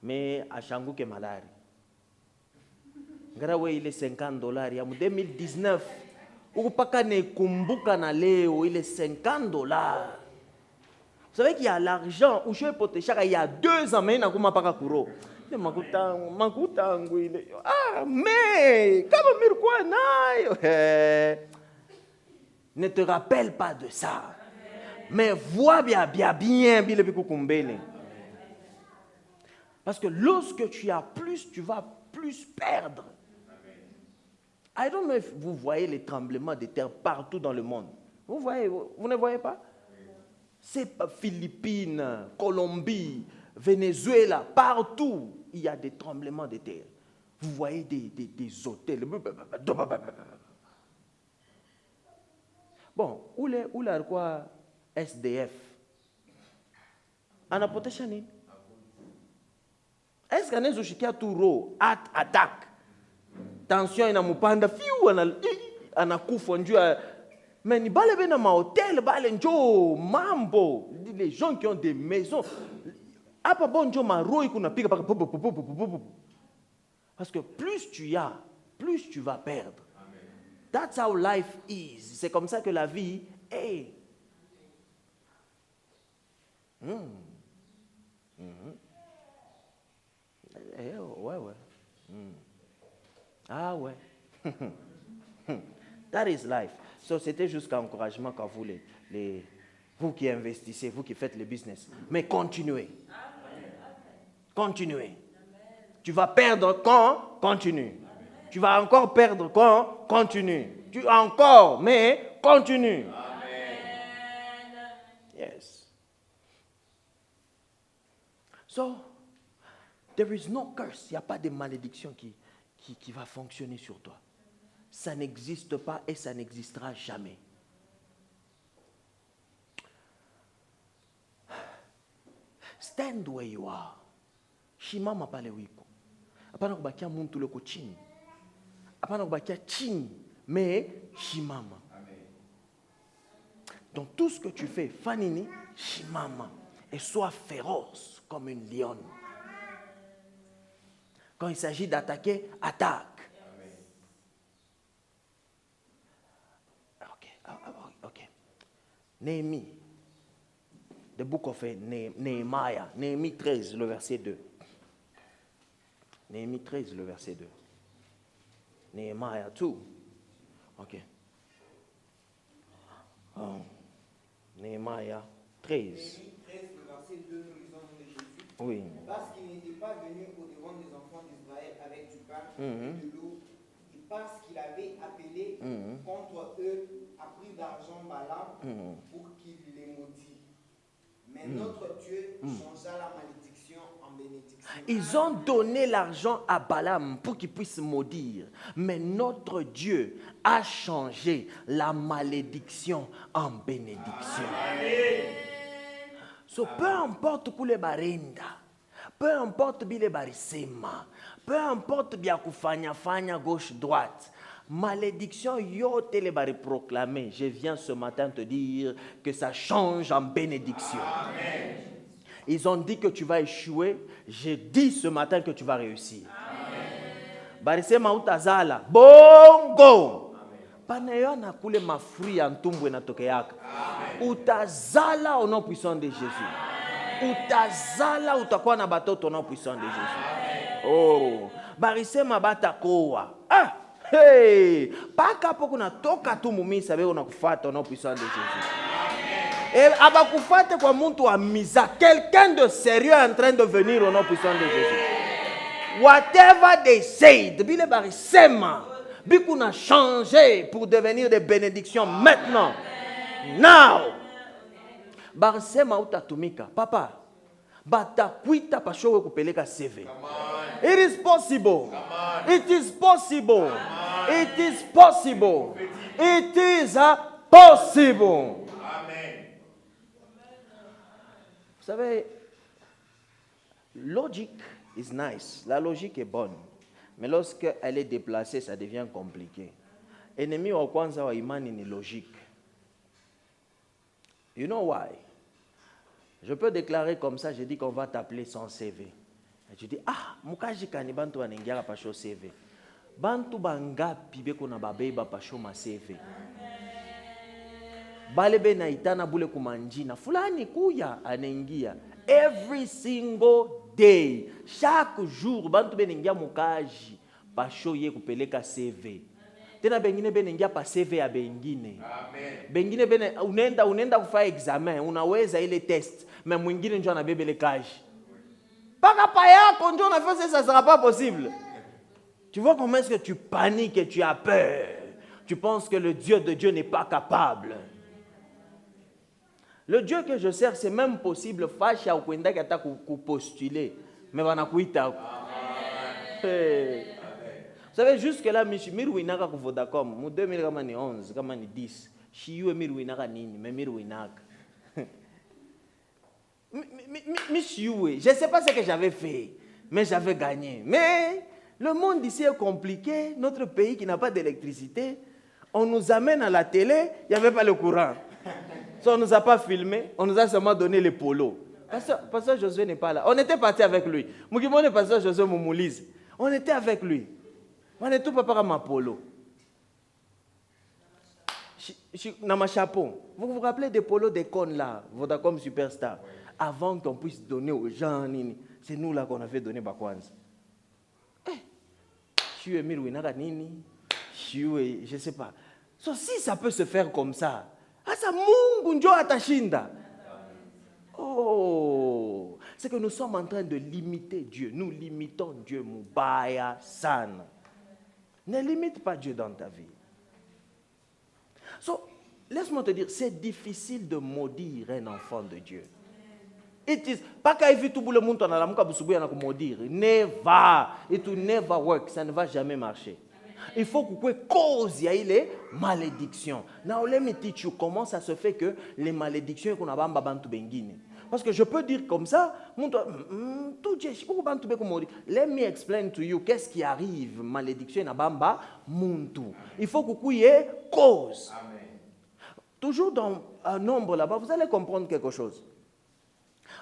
Mais à Shangou qui est malade. Ngarawe il est $50. En 2019, ukupaka ne kumbuka na leo il est $50. Vous savez qu'il y a l'argent où je peux te il y a 2 ans mais na kuma paka kuro. Makutangu ile. Ah mais kama mirkwa nayo. Ne te rappelle pas de ça. Mais vois bien bile bikukumbele. Parce que lorsque tu as plus, tu vas plus perdre. I don't know if vous voyez les tremblements de terre partout dans le monde. Vous ne voyez pas? C'est Philippines, Colombie, Venezuela, partout, il y a des tremblements de terre. Vous voyez des hôtels. Bon, où est quoi SDF? En apothéchane. Est-ce qu'on est jusqu'à tout attaque? Tension ina mupanda fiu anakufa njua mais ni bale bena ma hôtel bale njo mambo les gens qui ont des maisons apa bon njo maroi kuna piga parce que plus tu as plus tu vas perdre. That's how life is. C'est comme ça que la vie est. Ouais. Ah ouais. That is life. So c'était juste un encouragement quand vous qui investissez, vous qui faites le business. Mais continuez. Continuez. Tu vas perdre quand? Continue. Tu vas encore perdre quand? Continue. Tu encore, mais continue. Yes. So, there is no curse. Il n'y a pas de malédiction qui va fonctionner sur toi. Ça n'existe pas et ça n'existera jamais. Stand where you are. Shimama pale wiko. Hapana kubakia muntu leko chini. Hapana kubakia chini, mais shimama. Dans tout ce que tu fais, fanini, shimama. Et sois féroce comme une lionne. Quand il s'agit d'attaquer, attaque. Ok. Néhémie. The book of Nehemiah. Néhémie 13, le verset 2. Néhémie 13, le verset 2. Nehemiah 2. Ok. Nehemiah 13. Néhémie 13, le verset 2, nous lisons au nom de Jésus. Oui. Parce qu'il n'était pas venu au-devant des enfants d'Israël avec du pain et de l'eau, et parce qu'il avait appelé contre eux à prix d'argent Balaam pour qu'il les maudit. Mais notre Dieu changea la malédiction malédiction en bénédiction. Ils ont donné l'argent à Balaam pour qu'il puisse maudire. Mais notre Dieu a changé la malédiction en bénédiction. So, peu importe kule barenda, peu importe bile barisema, peu importe bien kufanya fanya gauche droite, malédiction yote le bari proclamer. Je viens ce matin te dire que ça change en bénédiction. Amen. Ils ont dit que tu vas échouer. J'ai dit ce matin que tu vas réussir. Barisema utazala bongo. Panayo na kule mafuri ya ntumbu inatokeyaka. Utazala au nom puissant de Jésus. Utazala utakuwa na batoto au nom puissant de Jésus. Oh, barisema batakoa. Ah, hey, paka poko natoka tu mumisa beko nakufuata au nom puissant de Jésus. Et abakufate kwa muntu wa misa, quelqu'un de sérieux est en train de venir au nom puissant de Jésus. Whatever they said, bile barisema, bikuna changé pour devenir des bénédictions maintenant. Now. Barisema utatumika, papa. Batakwita pashowe kupeleka CV. It is possible. It is possible. It is possible. It is possible. Vous savez, logique is nice. La logique est bonne. Mais lorsqu'elle est déplacée, ça devient compliqué. Ennemi wa kwanza wa imani ni logique. You know why? Je peux déclarer comme ça, je dis qu'on va t'appeler sans CV. Et tu dis, ah, mukaji kani bantu wanengiaka pasho CV. Bantu bangapi beko na babeba pasho ma CV. Balebe na itana bule kumanjina. Fulani kuya anengia. Every single day. Chaque jour, bantu benengia mukaji pasho ye kupeleka CV. Tena bengine benengia pa CV ya bengine. Amen. Bengine bene unenda kufanya examen, unaweza ile test, mais mwingine ndio anabebele kaji. Paka pa yako ndio unafanya ça sera pas possible. Tu vois comment est-ce que tu paniques et tu as peur. Tu penses que le Dieu de Dieu n'est pas capable. Le Dieu que je sers, c'est même possible fasha ukwenda kata ku postuler, mais banakuita. Hey. Vous savez, jusque-là, miruinaka ku Vodacom, mu 2011, kama ni 10, shiwe miruinaka nini, mais miruinaka. Je ne sais pas ce que j'avais fait, mais j'avais gagné. Mais le monde ici est compliqué, notre pays qui n'a pas d'électricité, on nous amène à la télé, il n'y avait pas le courant. Ça, on ne nous a pas filmé, on nous a seulement donné les polos. Pasteur Josué n'est pas là. On était parti avec lui. Moukimone Pasteur Josué Moumoulise. On était avec lui. On est tout papa ma polo. Dans ma chapeau. Vous vous rappelez des polos des cônes là, Vodacom Superstar. Avant qu'on puisse donner aux gens, c'est nous là qu'on avait donné Bakwanza. Je suis Emile Winaka Nini. Je ne sais pas. So, si ça peut se faire comme ça, asa Mungu njo atashinda. Oh, c'est que nous sommes en train de limiter Dieu. Nous limitons Dieu Mubaya San. Ne limite pas Dieu dans ta vie. So, laisse-moi te dire, c'est difficile de maudire un enfant de Dieu. It is pas qu'il vit tout le monde en alamuka busubu yana maudire. Never, it will never work. Ça ne va jamais marcher. Il faut que vous cause il y a les malédictions. Now let me teach you comment ça se fait que les malédictions qu'on a bamba bantu bengine. Parce que je peux dire comme ça, let me explain to you qu'est-ce qui arrive malédiction na bamba muntu. Il faut que vous ayez cause. Amen. Toujours dans un nombre là-bas, vous allez comprendre quelque chose.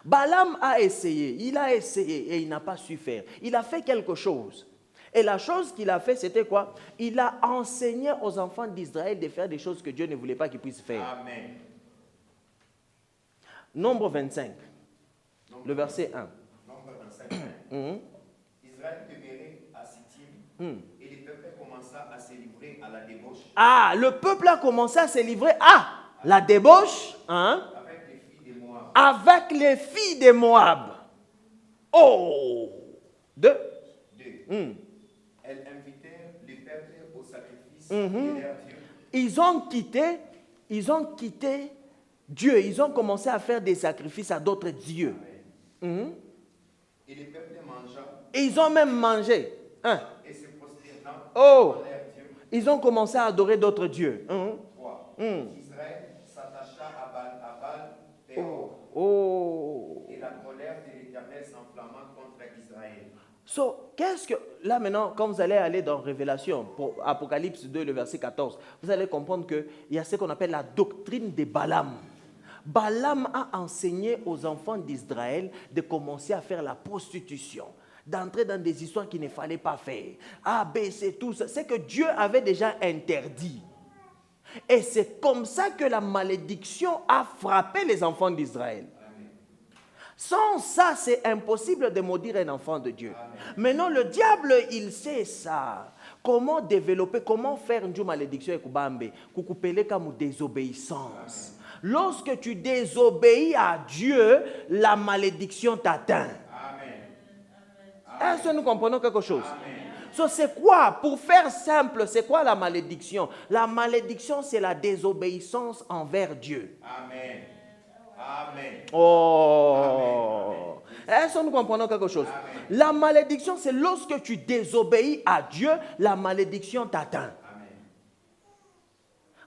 Balaam a essayé, il a essayé et il n'a pas su faire. Il a fait quelque chose. Et la chose qu'il a fait, c'était quoi? Il a enseigné aux enfants d'Israël de faire des choses que Dieu ne voulait pas qu'ils puissent faire. Amen. Nombre 25, le verset 1. Nombre 25. Israël demeurait à Sittim et le peuple commença à se livrer à la débauche. Ah, le peuple a commencé à se livrer à la débauche, hein? Avec les filles de Moab. Avec les filles de Moab. Oh! Deux. Elles invitèrent le peuple au sacrifice de leur Dieu. Ils ont quitté Dieu. Ils ont commencé à faire des sacrifices à d'autres dieux. Et le peuple mangea. Et ils ont même mangé. Hein? Et se prosternant, Oh, adorèrent Dieu. ils ont commencé à adorer d'autres dieux. Hein? 3. Israël s'attacha à Baal Péor. Oh. Et la colère de l'Éternel s'enflamma contre Israël. So, qu'est-ce que... Là maintenant, quand vous allez aller dans Révélation, pour Apocalypse 2, le verset 14, vous allez comprendre qu'il y a ce qu'on appelle la doctrine de Balaam. Balaam a enseigné aux enfants d'Israël de commencer à faire la prostitution, d'entrer dans des histoires qu'il ne fallait pas faire. A, B, C, tout ça. C'est que Dieu avait déjà interdit. Et c'est comme ça que la malédiction a frappé les enfants d'Israël. Sans ça, c'est impossible de maudire un enfant de Dieu. Maintenant, le diable, il sait ça. Comment développer, comment faire une malédiction avec Kubambe, Kukupele comme désobéissance. Lorsque tu désobéis à Dieu, la malédiction t'atteint. Est-ce que nous comprenons quelque chose? So, c'est quoi? Pour faire simple, c'est quoi la malédiction? La malédiction, c'est la désobéissance envers Dieu. Amen. Amen. Oh! Est-ce que nous comprenons quelque chose? Amen. La malédiction, c'est lorsque tu désobéis à Dieu, la malédiction t'atteint.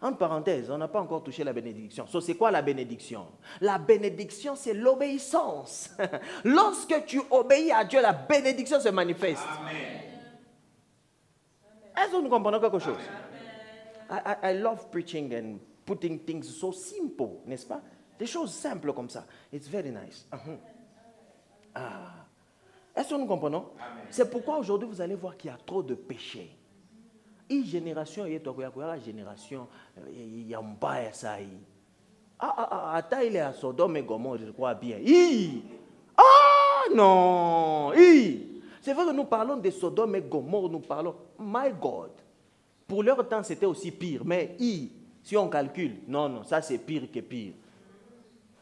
En parenthèse, on n'a pas encore touché la bénédiction. So, c'est quoi la bénédiction? La bénédiction, c'est l'obéissance. Lorsque tu obéis à Dieu, la bénédiction se manifeste. Amen. Est-ce que nous comprenons quelque chose? I love preaching and putting things so simple, n'est-ce pas? Des choses simples comme ça. It's very nice. Est-ce que nous comprenons? C'est pourquoi aujourd'hui, vous allez voir qu'il y a trop de péchés. Une génération, il y a une génération, il y a un bail ça. Attends, il est à Sodome et Gomorrhe, je crois bien. Non. C'est vrai que nous parlons de Sodome et Gomorrhe, nous parlons, my God. Pour leur temps, c'était aussi pire. Mais si on calcule, non, ça c'est pire que pire.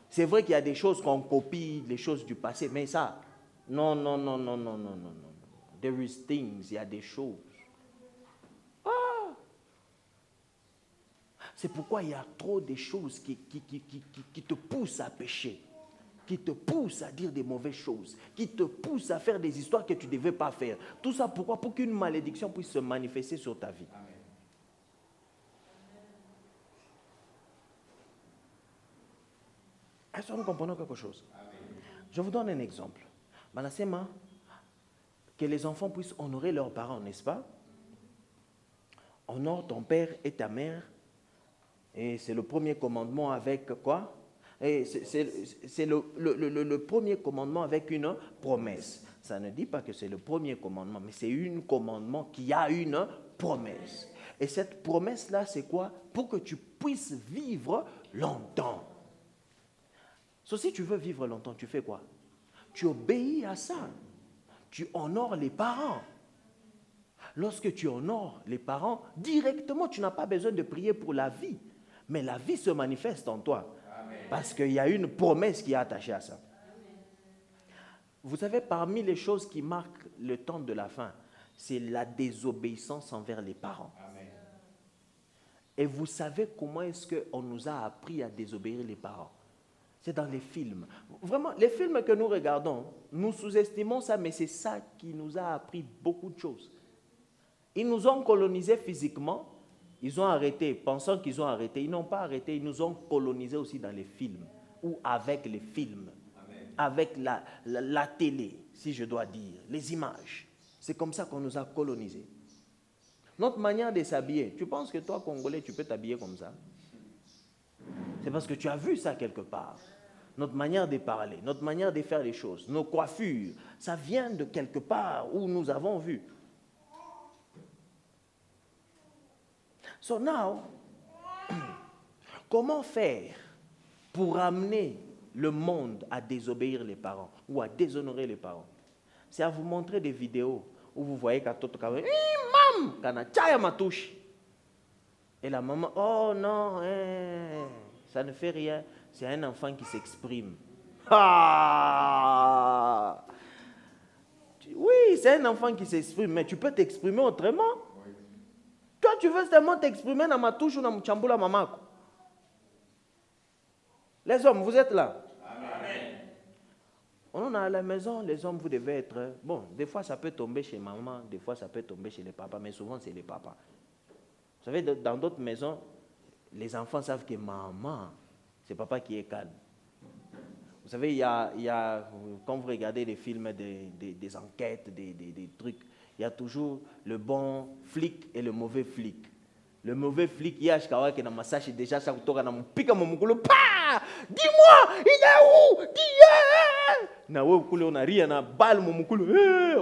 C'est vrai qu'il y a des choses qu'on copie, les choses du passé, mais ça, non. There is things, il y a des choses. C'est pourquoi il y a trop de choses qui te poussent à pécher, qui te poussent à dire des mauvaises choses, qui te poussent à faire des histoires que tu ne devais pas faire. Tout ça pourquoi? Pour qu'une malédiction puisse se manifester sur ta vie. Amen. Est-ce que nous comprenons quelque chose? Amen. Je vous donne un exemple. Manasema, que les enfants puissent honorer leurs parents, n'est-ce pas? Honore ton père et ta mère. Et c'est le premier commandement avec quoi? Et c'est le premier commandement avec une promesse. Ça ne dit pas que c'est le premier commandement, mais c'est un commandement qui a une promesse. Et cette promesse-là, c'est quoi? Pour que tu puisses vivre longtemps. Si tu veux vivre longtemps, tu fais quoi? Tu obéis à ça. Tu honores les parents. Lorsque tu honores les parents, directement, tu n'as pas besoin de prier pour la vie. Mais la vie se manifeste en toi. Amen. Parce qu'il y a une promesse qui est attachée à ça. Amen. Vous savez, parmi les choses qui marquent le temps de la fin, c'est la désobéissance envers les parents. Amen. Et vous savez comment est-ce qu'on nous a appris à désobéir les parents? C'est dans les films. Vraiment, les films que nous regardons, nous sous-estimons ça, mais c'est ça qui nous a appris beaucoup de choses. Ils nous ont colonisés physiquement. Ils ont arrêté, pensant qu'ils ont arrêté. Ils n'ont pas arrêté, ils nous ont colonisés aussi dans les films, ou avec les films, Amen. Avec la télé, si je dois dire, les images. C'est comme ça qu'on nous a colonisés. Notre manière de s'habiller, tu penses que toi, Congolais, tu peux t'habiller comme ça? C'est parce que tu as vu ça quelque part. Notre manière de parler, notre manière de faire les choses, nos coiffures, ça vient de quelque part où nous avons vu. So now, comment faire pour amener le monde à désobéir les parents ou à déshonorer les parents? C'est à vous montrer des vidéos où vous voyez Katoto Kawe, mam, kana chaya matouche. Et la maman, oh non, ça ne fait rien. C'est un enfant qui s'exprime. Oui, c'est un enfant qui s'exprime, mais tu peux t'exprimer autrement. Toi, tu veux seulement t'exprimer dans ma touche ou dans mon chambula mamako. Les hommes, vous êtes là. Amen. On a à la maison, les hommes, vous devez être... Bon, des fois, ça peut tomber chez maman, des fois, ça peut tomber chez les papas, mais souvent, c'est les papas. Vous savez, dans d'autres maisons, les enfants savent que maman, c'est papa qui est calme. Vous savez, il y a quand vous regardez les films des enquêtes, des trucs, il y a toujours le bon flic et le mauvais flic. Le mauvais flic, il y a un massage déjà, ça vous na mpika momukulu, pa! Dis-moi, il est où? Dis! Na wewe kule unaria na bal momukulu,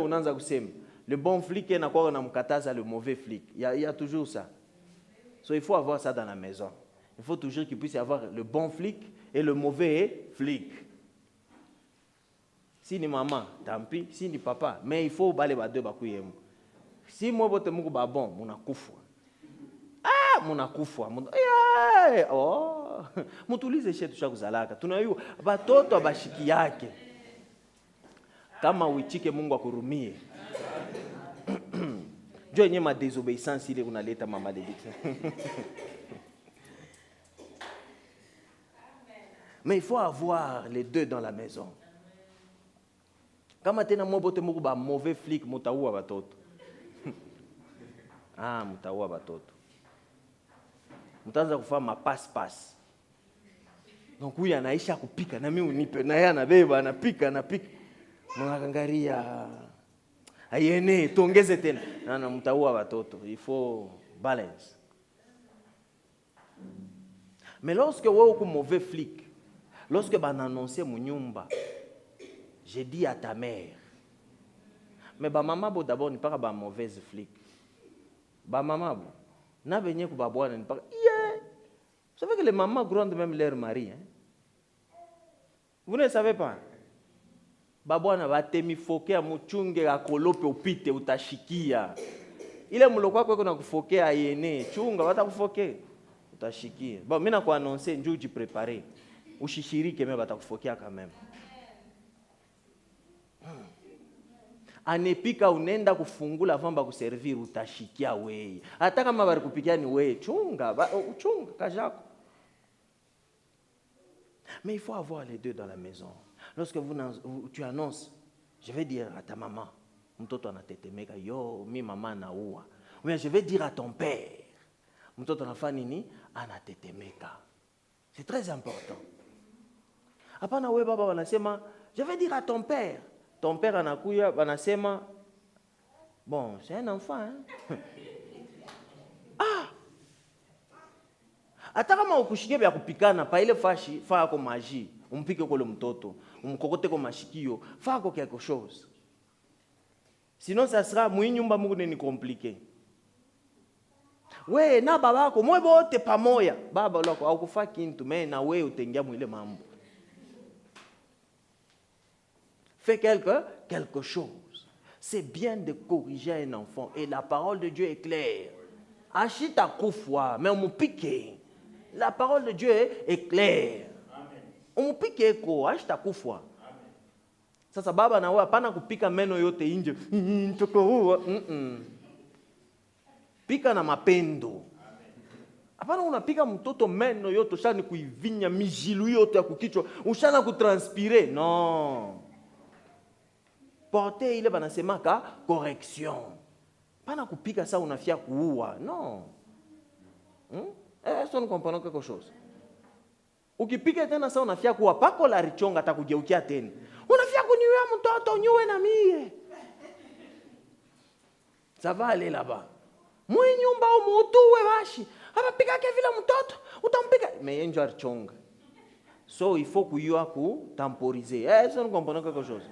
unaanza kusema. Le bon flic est na kwa na mkataza le mauvais flic. Il y a toujours ça. So il faut avoir ça dans la maison. Il faut toujours qu'il puisse y avoir le bon flic et le mauvais flic. Si ni maman, tant pis, si ni papa, mais il faut bale ba deux bakuyemu. Si moi bote muku ba bon, munakufa. Ah, munakufa. Oh, mutulize shetu cha kuzalaka. Tunayua batoto abashiki yake. Kama uitike Mungu akurumie. Dieu n'y ma désobéissance, il est unaleta ma malédiction. Mais il faut avoir les deux dans la maison. Kama tena mobote muku ba mauvais flic mutaua batoto. Ah, mutaua batoto. Mutaanza kufanya mapass. Donc huyu anaisha kupika na mimi unipe na yeye anabeba anapika. Mnaangalia ayene tuongeze tena. Na mtaua watoto. Il faut balance. Mais lorsque wewe uko mauvais flic, lorsque ban annoncer mu nyumba, j'ai dit à ta mère. Mais ba maman bo d'abord ni pas ba mauvaise flic. Ba maman bo na venye ku ba bwana ni pas. Vous savez que les mamans grondent même leur mari, hein? Vous ne savez pas? Babwana batemifokea muchunge akolope upite utashikia. Ile muloko wako kuna kufokea yene, chunga batakufokea utashikia. Bon, mimi na kuannoncer njoo ujiprepare. Ushishirike mimi batakufokea quand même. Anepika unenda kufungula vamba kuservir utashikia wewe. Hata kama bari kupikia ni wewe, chunga kajako. Mais il faut avoir les deux dans la maison. Lorsque tu annonces, je vais dire à ta maman, mtoto anatetemeka, yo, mi mama naua. Ou bien je vais dire à ton père, mtoto anafanya nini? Anatetemeka. C'est très important. Hapana wewe baba wanasema, je vais dire à ton père. Ton père anakuya wanasema, bon, c'est un enfant, hein? Hata kama ukushike bya kupikana pa ile fashi fa yako maji umpike kwa mtoto umkokote kwa mashikio fa yako quelque chose, sinon ça sera mwi nyumba mungu ni compliqué. We na baba yako mwe bote pamoja baba lako au kufa kintu me na we utengia mwile mambo. Fais quelque chose. C'est bien de corriger un enfant et la parole de Dieu est claire. Achita kufwa mais on pique. La parole de Dieu est claire. On pique ko ashita kufwa. Sasa baba na wewe hapana kupika meno yote nje. Mtoko pika na mapendo. Hapana unapika mtoto meno yote ushani kuivinya mijilu yote ya kukichwa, ushana kutranspire. Non. Porter ile banasemaka correction. Hapana kupika ça unafia kuua. Non. Est-ce que nous comprenons quelque chose? Ukipika tena sasa unafia kuwa pako la richonga atakugeukia tena. Unafia kuniua mtoto nyuwe na mie. Ça va aller là-bas. Mwe nyumba umutuwe bashi. Hapa pika ke vile mtoto, utampika. Mais yenjo richonga. So il faut kuyua ku temporiser. Est-ce que nous comprenons quelque chose?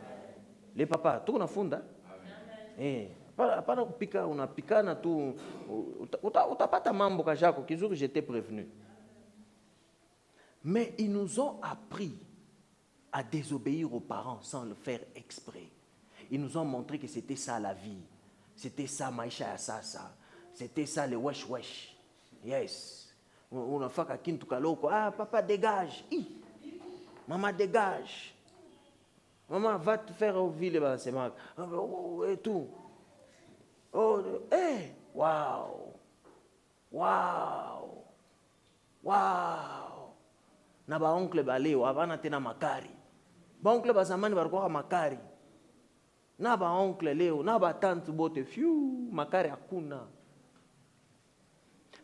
Les papas, tu unafunda? Hapana kupika unapikana tu utapata mambo kajako kizuri, j'étais prévenu. Mais ils nous ont appris à désobéir aux parents sans le faire exprès. Ils nous ont montré que c'était ça la vie. C'était ça maisha ça. C'était ça le wesh. Yes. On a fait kintu kaloko, papa dégage. Maman dégage. Maman va te faire au ville et tout. Oh, hey, wow. Na ba oncle baleo avana tena makari. Oncle bazamani barikuwa makari. Na ba oncle leo, na ba tante bote, fiu, makari hakuna.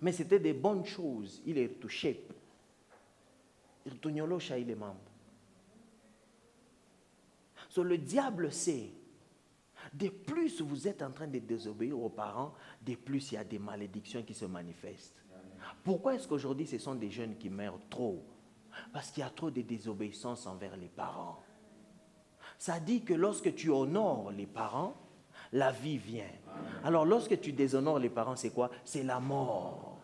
Mais c'était des bonnes choses. Il est touché. Il tunyolosha ile mambo. So le diable sait, de plus vous êtes en train de désobéir aux parents, de plus il y a des malédictions qui se manifestent. Pourquoi est-ce qu'aujourd'hui ce sont des jeunes qui meurent trop? Parce qu'il y a trop de désobéissance envers les parents. Ça dit que lorsque tu honores les parents, la vie vient. Alors lorsque tu déshonores les parents, c'est quoi? C'est la mort.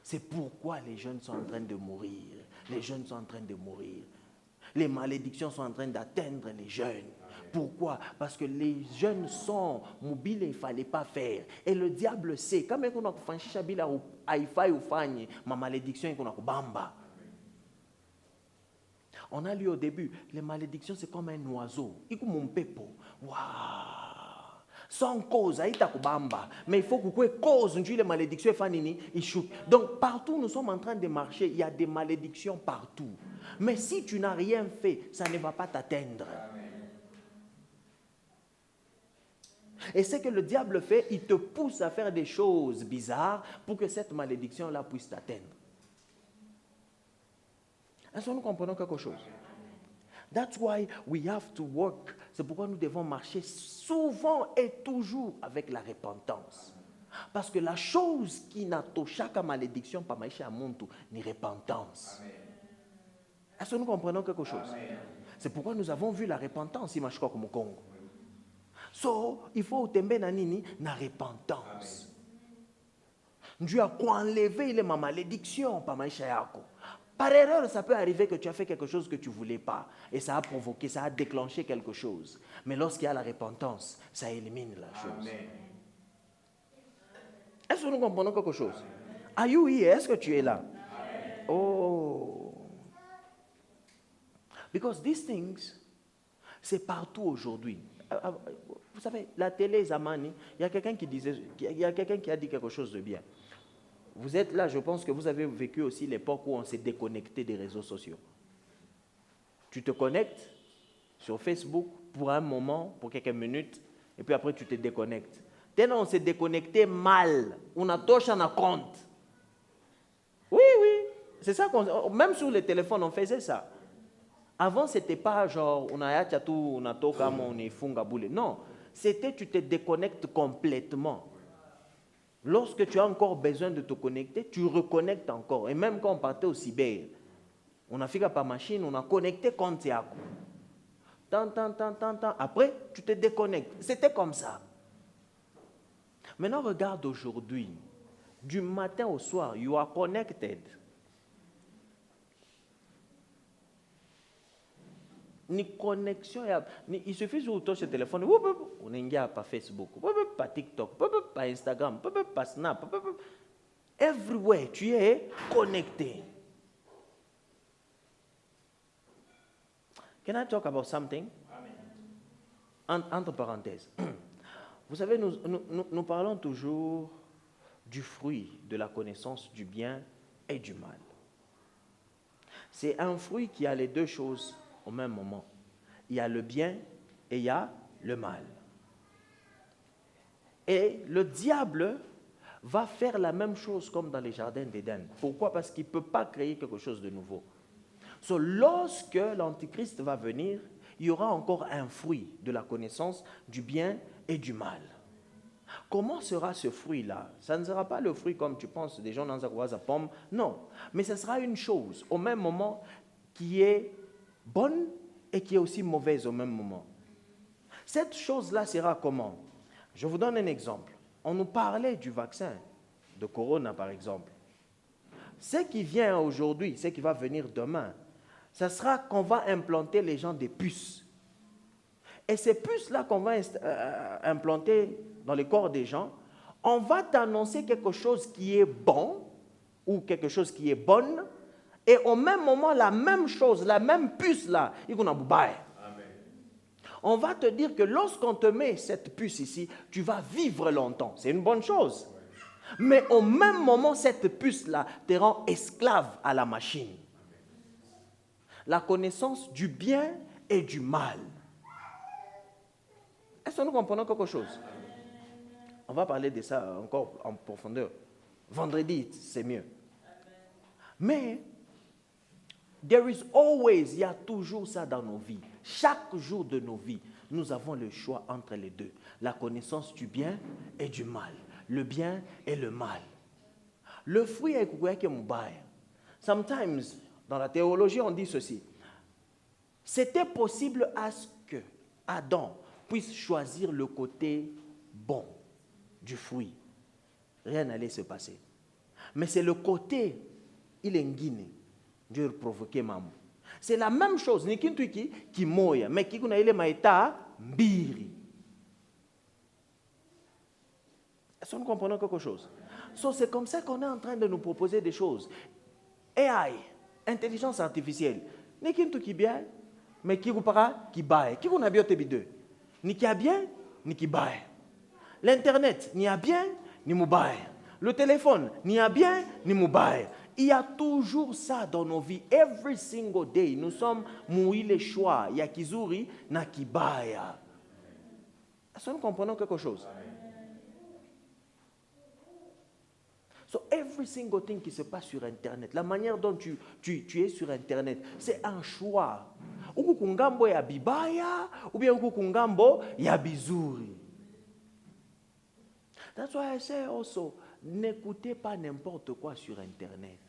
C'est pourquoi les jeunes sont en train de mourir. Les jeunes sont en train de mourir. Les malédictions sont en train d'atteindre les jeunes. Pourquoi? Parce que les jeunes sont mobiles et il ne fallait pas faire. Et le diable sait. Quand même on a fait ma malédiction est qu'on a bamba. On a lu au début, les malédictions c'est comme un oiseau. Il comme un pepo. Waouh! Sans cause, mais il faut que cause, les malédictions, donc partout nous sommes en train de marcher, il y a des malédictions partout. Mais si tu n'as rien fait, ça ne va pas t'atteindre. Et ce que le diable fait, il te pousse à faire des choses bizarres pour que cette malédiction-là puisse t'atteindre. Est-ce que nous comprenons quelque chose? That's why we have to work. C'est pourquoi nous devons marcher souvent et toujours avec la repentance. Parce que la chose qui n'a chaque malédiction pas maïcha montu ni repentance. Est-ce que nous comprenons quelque chose? C'est pourquoi nous avons vu la repentance ici comme au Congo. So, il faut tembe na nini na repentance. Dieu a enlevé les malédictions pas maïcha yako. Par erreur, ça peut arriver que tu as fait quelque chose que tu ne voulais pas. Et ça a provoqué, ça a déclenché quelque chose. Mais lorsqu'il y a la repentance, ça élimine la chose. Amen. Est-ce que nous comprenons quelque chose? Are you here? Est-ce que tu es là? Amen. Oh. Because these things, c'est partout aujourd'hui. Vous savez, la télé, Zamani, il y a quelqu'un qui disait, il y a quelqu'un qui a dit quelque chose de bien. Vous êtes là, je pense que vous avez vécu aussi l'époque où on s'est déconnecté des réseaux sociaux. Tu te connectes sur Facebook pour un moment, pour quelques minutes, et puis après tu te déconnectes. Tellement on s'est déconnecté mal, on a touché un compte. Oui, c'est ça même sur les téléphones on faisait ça. Avant c'était pas genre on a tout, on a tout comme on est funga boule. Non, c'était tu te déconnectes complètement. Lorsque tu as encore besoin de te connecter, tu reconnectes encore. Et même quand on partait au cyber, on a fait par machine, on a connecté compte yako. Tant. Après, tu te déconnectes. C'était comme ça. Maintenant, regarde aujourd'hui. Du matin au soir, you are connected. Ni connexion, il suffit de toucher le téléphone, on est par Facebook, par TikTok, par Instagram, par Snap, everywhere, tu es connecté. Can I talk about something? Entre parenthèses. Vous savez, nous parlons toujours du fruit de la connaissance du bien et du mal. C'est un fruit qui a les deux choses au même moment. Il y a le bien et il y a le mal. Et le diable va faire la même chose comme dans les jardins d'Éden. Pourquoi? Parce qu'il ne peut pas créer quelque chose de nouveau. So, lorsque l'Antichrist va venir, il y aura encore un fruit de la connaissance du bien et du mal. Comment sera ce fruit-là? Ça ne sera pas le fruit comme tu penses, des gens dans un pomme. Non, mais ce sera une chose au même moment qui est bonne et qui est aussi mauvaise au même moment. Cette chose-là sera comment? Je vous donne un exemple. On nous parlait du vaccin de Corona, par exemple. Ce qui vient aujourd'hui, ce qui va venir demain, ce sera qu'on va implanter les gens des puces. Et ces puces-là qu'on va implanter dans le corps des gens, on va t'annoncer quelque chose qui est bon ou quelque chose qui est bonne. Et au même moment, la même chose, la même puce-là, on va te dire que lorsqu'on te met cette puce ici, tu vas vivre longtemps. C'est une bonne chose. Mais au même moment, cette puce-là te rend esclave à la machine. La connaissance du bien et du mal. Est-ce que nous comprenons quelque chose? On va parler de ça encore en profondeur. Vendredi, c'est mieux. Mais, il y a toujours ça dans nos vies. Chaque jour de nos vies, nous avons le choix entre les deux. La connaissance du bien et du mal. Le bien et le mal. Le fruit est que mubaya. Sometimes, dans la théologie, on dit ceci. C'était possible à ce que Adam puisse choisir le côté bon du fruit. Rien n'allait se passer. Mais c'est le côté, il est guiné. Dieu a provoqué maman. C'est la même chose, ni kintu qui moya, mais qui kuna ile maïta mbiri. Est-ce que nous comprenons quelque chose? So, c'est comme ça qu'on est en train de nous proposer des choses. AI, intelligence artificielle, ni kintu qui bien, mais qui para qui baille. Qui kuna biote bideux? Ni qui a bien, ni qui baille. L'Internet, ni a bien, ni moubaye. Le téléphone, ni a bien, ni moubaye. Il y a toujours ça dans nos vies. Every single day, nous sommes mouillés les choix. Il y a kizuri, na kibaya. Est-ce que nous comprenons quelque chose? So every single thing qui se passe sur Internet, la manière dont tu es sur Internet, c'est un choix. Ou kungambo ya bibaya, ou bien kungambo ya bizuri. That's why I say also, n'écoutez pas n'importe quoi sur Internet.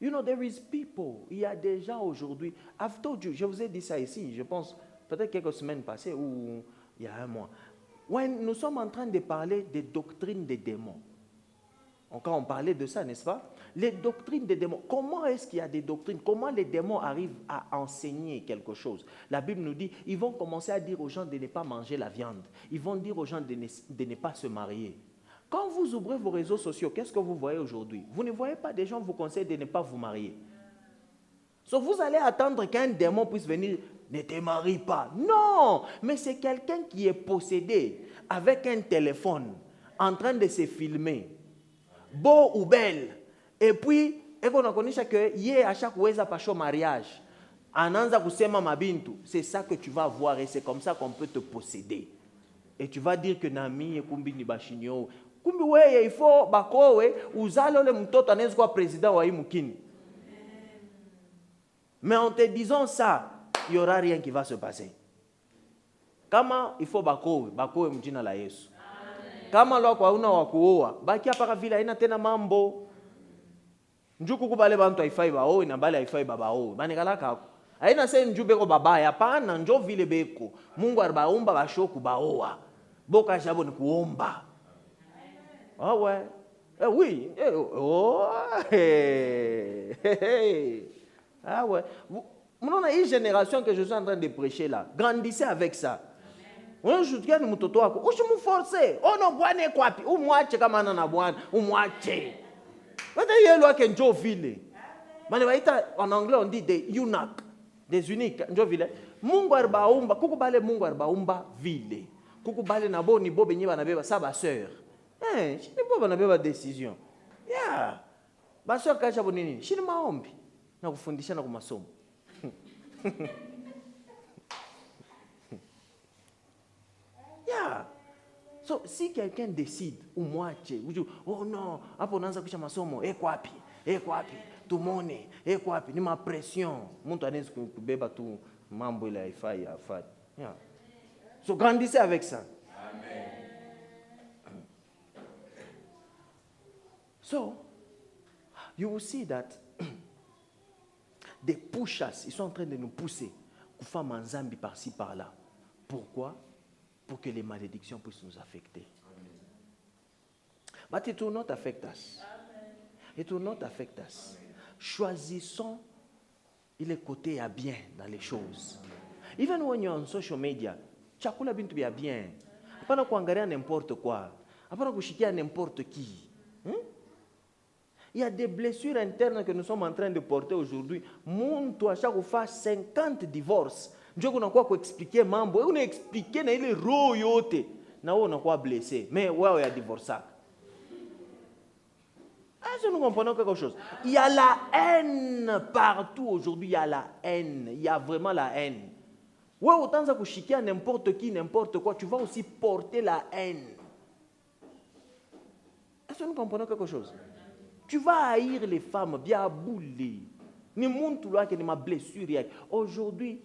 You know, there is people, il y a des gens aujourd'hui, I've told you, je vous ai dit ça ici, je pense, peut-être quelques semaines passées ou il y a un mois. When nous sommes en train de parler des doctrines des démons. Quand on parlait de ça, n'est-ce pas? Les doctrines des démons. Comment est-ce qu'il y a des doctrines? Comment les démons arrivent à enseigner quelque chose? La Bible nous dit, ils vont commencer à dire aux gens de ne pas manger la viande. Ils vont dire aux gens de ne pas se marier. Quand vous ouvrez vos réseaux sociaux, qu'est-ce que vous voyez aujourd'hui? Vous ne voyez pas des gens vous conseillent de ne pas vous marier. Sauf vous allez attendre qu'un démon puisse venir, ne te marie pas. Non, mais c'est quelqu'un qui est possédé avec un téléphone, en train de se filmer. Beau ou belle. Et puis, on a connu que hier à chaque fois pacho mariage, ananza kusema mabintu, c'est ça que tu vas voir et c'est comme ça qu'on peut te posséder. Et tu vas dire que nami et kumbi ni bashinyo. Kumbi weye il faut bakowe uzalo le mtoto anaweza kuwa président wa imukini. Mais en te disant ça, il n'y aura rien qui va se passer. Kama il faut bakowe mjina la Yesu. Kama lwako hauna wa kuoa, baki hapa kwa vile haina tena mambo. Njuku kubale bantu haifai baoe na bale haifai babaoe. Banikalaka hapo. Haina sasa njube ko babaya, hapana njo vile beko. Mungu alibaumba bashoku baoa. Boka shabo ni kuomba. Ah ouais. Oui. Ah ouais. Maintenant, une génération que je suis en train de prêcher là, grandissez avec ça. Unashutukia ni mtoto wako, usimuforce. Ono bwana eko wapi? Umwache kama ana na bwana, umwache. Wata yelo wake njo vile. Mane waita en anglais on dit des eunuchs, des uniques, njo vile. Mungu alibaumba, kukubale Mungu alibaumba vile. Kukubale na bo ni bo benye banabeba sa ba sœur. Shini bo banabeba décision. Yeah. Ba sœur kacha bo nini? Shini maombi na kufundisha na kumasomo. Yeah. So, si quelqu'un décide, ou moitié, ou dit, oh non, après on a un masomo, kwapi, tumone, kwapi, ni ma pression. Muntu anezi kubeba tu mambo ile haifai afai. Yeah. So, grandissez avec ça. Amen. So, you will see that they push us, ils sont en train de nous pousser, kufa manzambi par-ci par-là. Pourquoi? Pour que les malédictions puissent nous affecter. But it will not affect us. It will not affect us. Choisissons le côté à bien dans les choses. Even when you're on social media, chakula bintu bia bien. Hapana kuangalia n'importe quoi. Hapana kushikia n'importe qui. Il y a des blessures internes que nous sommes en train de porter aujourd'hui. Muntu à chaque fois 50 divorces. Ndio kunakuwa kuexpliquer mambo, wewe unaexpliquer na ile roho yote na wewe unakuwa blessé, mais wewe ya divorce. Est-ce que nous comprenons quelque chose? Il y a la haine partout aujourd'hui, il y a la haine. Il y a vraiment la haine. Ouais, autant ça que chiquer à n'importe qui, n'importe quoi, tu vas aussi porter la haine. Est-ce que nous comprenons quelque chose? Tu vas haïr les femmes, bien bouler. Ni monde tout là qui ma blessure. Aujourd'hui,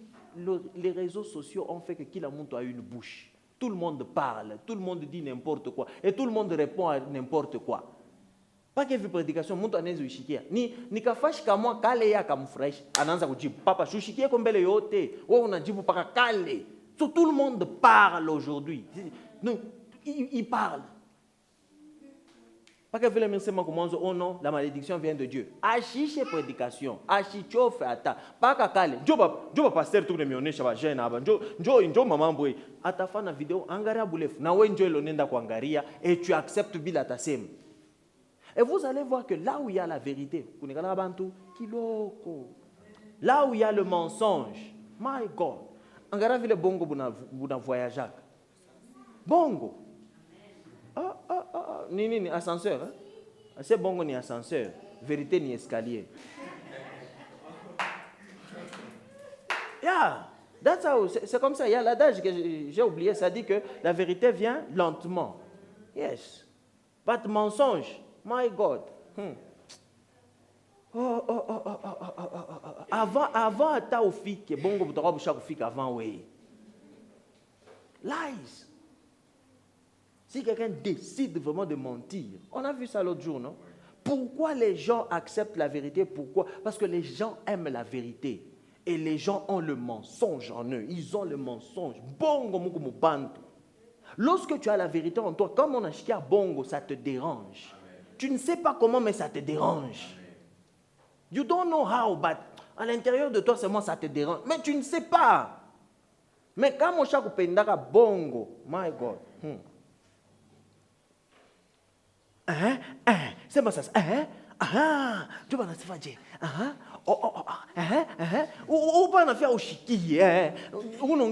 les réseaux sociaux ont fait que qui la monte a une bouche. Tout le monde parle, tout le monde dit n'importe quoi. Et tout le monde répond à n'importe quoi. Pas que vu prédication, monte anezo ishikia. Ni kafash kamwa kale ya kamfresh. Ananza kujibu. Papa, chushikia kombele yote. Ou on a dit para kale. So, tout le monde parle aujourd'hui. Non, il parle. Pas que le message commence, oh non, la malédiction vient de Dieu. Achiche prédication, achicho fait ata. Pas kakale. Joba pasteur tout le monde chaba jeune aba. Jo maman boy. Atafa na vidéo angara boulef. Na we njo lonenda kwa angaria et tu acceptes bila tasem. Et vous allez voir que là où il y a la vérité, là où il y a le mensonge, my God, angara vile bongo buna voyage. Bongo. Ni ascenseur. Hein? C'est bongo ni ascenseur. Vérité ni escalier. Yeah, that's how, c'est comme ça. Il y a l'adage que j'ai oublié, ça dit que la vérité vient lentement. Yes. Pas de mensonge. My God. Avant ta au fik, bongo butara busha au fik avant oui. Lies. Si quelqu'un décide vraiment de mentir, on a vu ça l'autre jour, non? Pourquoi les gens acceptent la vérité? Pourquoi? Parce que les gens aiment la vérité. Et les gens ont le mensonge en eux. Ils ont le mensonge. Bongo mukumu bantu. Lorsque tu as la vérité en toi, comme on a chikia bongo, ça te dérange. Tu ne sais pas comment, mais ça te dérange. You don't know how, but à l'intérieur de toi, seulement ça te dérange. Mais tu ne sais pas. Mais quand mon chat pendaka bongo, my God. C'est moi ça. Tu vas faire ou pas faire au chiki. Ou non,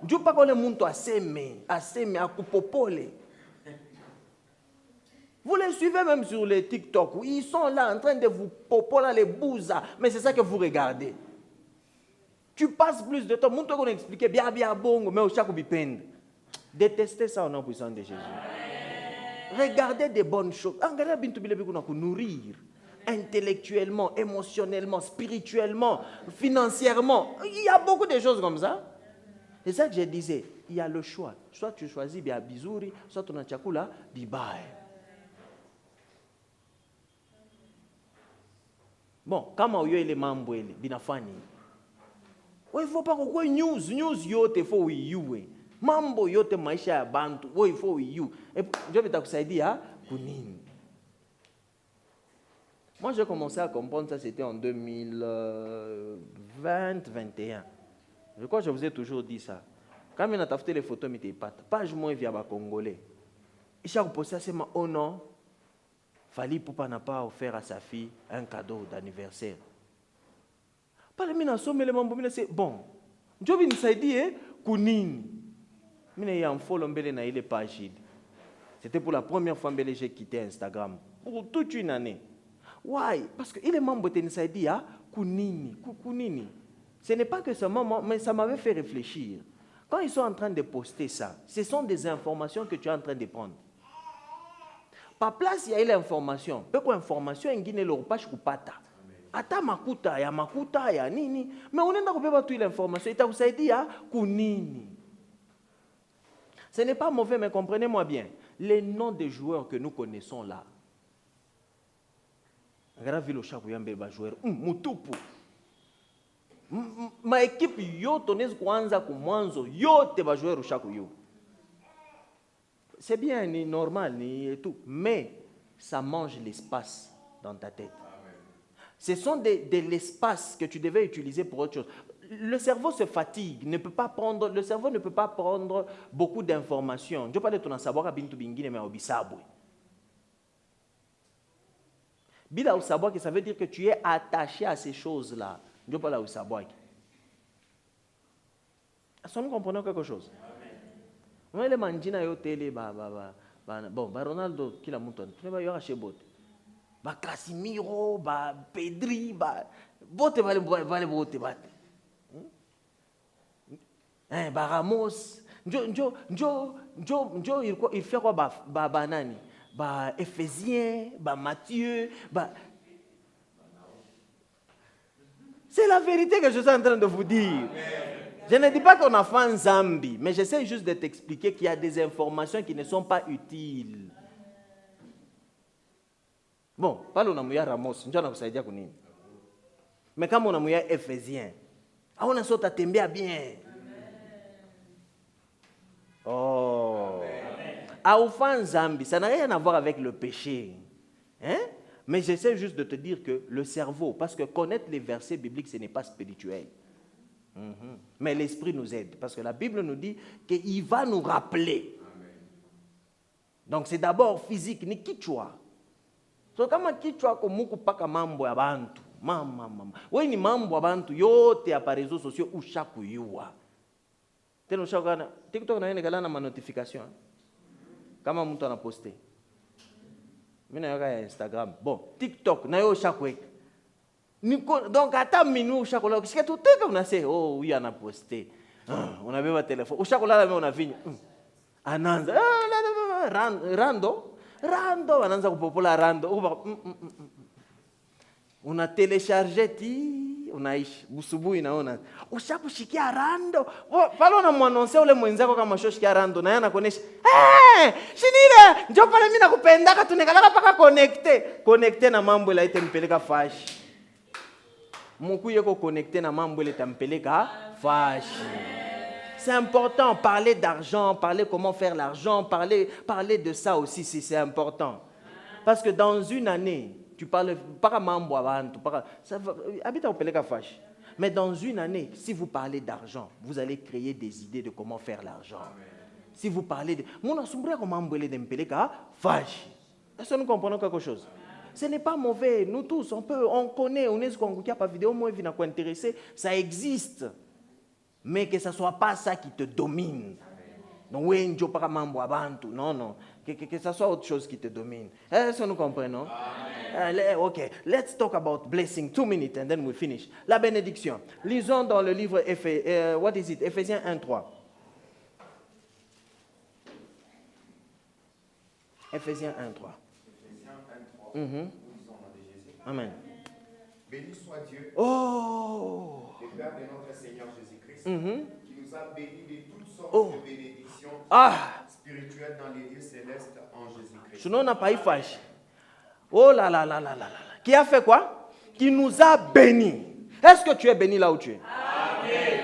tu pas qu'on le monde à s'aimer, à coupopole. Vous les suivez même sur les TikTok, où ils sont là en train de vous popoler les bousas, mais c'est ça que vous regardez. Tu passes plus de temps, mon qu'on explique bien bon, mais au chaque bipende. Détestez ça au nom puissant de Jésus. Regardez des bonnes choses. Regardez bien tout bien pour nourrir intellectuellement, émotionnellement, spirituellement, financièrement. Il y a beaucoup de choses comme ça. C'est ça que je disais. Il y a le choix. Soit tu choisis bien bizouri, soit tu n'as chakula bibaye. Bon, comment il y a les membres binafani. Il faut pas que news yote faut you. Mambo yote maisha ya bantu, il faut you. Et je vais t'accéder kunini. Moi j'ai commencé à comprendre ça, c'était en 2020-21. Je crois que je vous ai toujours dit ça. Quand on a tapé les photos, je page moins via les Congolais. Et j'ai reposé ça, c'est oh non. Fali Poupa n'a pas offert à sa fille un cadeau d'anniversaire. Pas le mina somme le mambo mina c'est bon. Je viens de dire kunini. Mina y a un follow mbele na ile page. C'était pour la première fois que j'ai quitté Instagram pour toute une année. Why? Parce que il est membre de Nisaidi à kunini. Ce n'est pas que ce moment, mais ça m'avait fait réfléchir. Quand ils sont en train de poster ça, ce sont des informations que tu es en train de prendre. Par place, il y a l'information. Peu quoi information, il y a page kupata. Ata makuta, ya nini. Mais on est dans le tout l'information. Et ça dit ya kunini. Ce n'est pas mauvais, mais comprenez-moi bien. Les noms des joueurs que nous connaissons là. Regardez le chat kuyambe joueur. Mutupu. Ma équipe yote nez kwanza kumwanzo yote ba joueur chaque yo. C'est bien, ni normal, ni tout, mais ça mange l'espace dans ta tête. Ce sont de l'espace que tu devais utiliser pour autre chose. Le cerveau se fatigue, le cerveau ne peut pas prendre beaucoup d'informations. Je parle de ton savoir à bintu bingine mais obisabwe. Bila au savoir que ça veut dire que tu es attaché à ces choses-là. Je parle au savoir. Est-ce que nous comprenons quelque chose? Moi les manjina yo télé Bon, Ronaldo, qui l'a monté? Tu vas y avoir chez Bote. Casimiro, Pedri, Bote va le Bote. Ramos. Il fait quoi? Banani. Éphésiens, Matthieu. C'est la vérité que je suis en train de vous dire. Je ne dis pas qu'on a fait un Zambi, mais j'essaie juste de t'expliquer qu'il y a des informations qui ne sont pas utiles. Bon, parle on a Ramos, mais quand on a Éphésiens, on a sauté à tembia bien. Oh. Aoufan Zambi, ça n'a rien à voir avec le péché. Hein? Mais j'essaie juste de te dire que le cerveau, parce que connaître les versets bibliques, ce n'est pas spirituel. Mais l'esprit nous aide, parce que la Bible nous dit qu'il va nous rappeler. Donc c'est d'abord physique, ni kichwa. So kama kichwa ko muku paka mambo ya bantu, mama. Wewe ni mambo ya bantu yote ya pa réseaux sociaux ushakuyua. Tena ushakana TikTok na yene galana ma notification. Kama mtu ana poster. Mimi nayoka ya Instagram. Bon, TikTok na yo ushakweka. Donc hata minu ushakola ukisikia tu teka unasema oh huyu ana poster. Unabeba telefoni. Ushakolala mimi unavinya. Anaanza rando anaanza kupopola rando. Una télécharger unaishi busubuhi naona ushakushikia rando pale unamwannonce ule mwenzako kama shoshikia rando na yeye anakuonesha shinile njoo pale mimi nakupendaka tunekalaka paka connecte na mambo ile itempeleka fashi mukuye ko connecte na mambo ile tampeleka fashi. C'est important parler d'argent, parler comment faire l'argent, parler de ça aussi c'est important. Parce que dans une année tu parles pas mambo abantu, ça habite au peleka fâche. Mais dans une année, si vous parlez d'argent, vous allez créer des idées de comment faire l'argent. Amen. Si vous parlez de mon assombrer comment mambo de peleka fâche. Est-ce que nous comprenons quelque chose? Ce n'est pas mauvais, nous tous on connaît, on est qu'on a pas vidéo moi vient à intéresser, ça existe. Mais que ça soit pas ça qui te domine. Non, oui, je pas mambo abantu, non. Que ça soit autre chose qui te domine. Est-ce que nous comprenons? Okay, let's talk about blessing. 2 minutes and then we finish. La bénédiction. Lisons dans le livre Éphésiens 1:3. Éphésiens 1:3. Nous lisons dans de Jésus. Amen. Béni soit Dieu, le Père de notre Seigneur Jésus-Christ, qui nous a bénis de toutes sortes de bénédictions spirituelles dans les lieux célestes en Jésus-Christ. Sinon, on n'a pas eu fâche. Oh là là là là là. Qui a fait quoi? Qui nous a bénis. Est-ce que tu es béni là où tu es? Amen.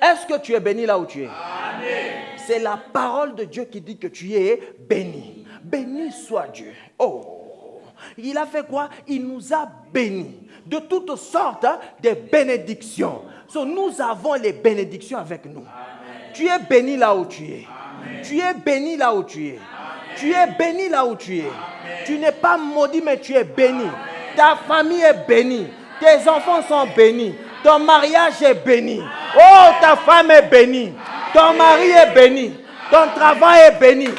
Est-ce que tu es béni là où tu es? Amen. C'est la parole de Dieu qui dit que tu es béni. Béni soit Dieu. Oh. Il a fait quoi? Il nous a bénis de toutes sortes de bénédictions. So, nous avons les bénédictions avec nous. Amen. Tu es béni là où tu es. Amen. Tu es béni là où tu es. Amen. Tu es béni là où tu es. Amen. Tu n'es pas maudit, mais tu es béni. Amen. Ta famille est bénie. Tes enfants sont bénis. Ton mariage est béni. Oh, ta femme est bénie. Ton mari est béni. Ton travail est béni.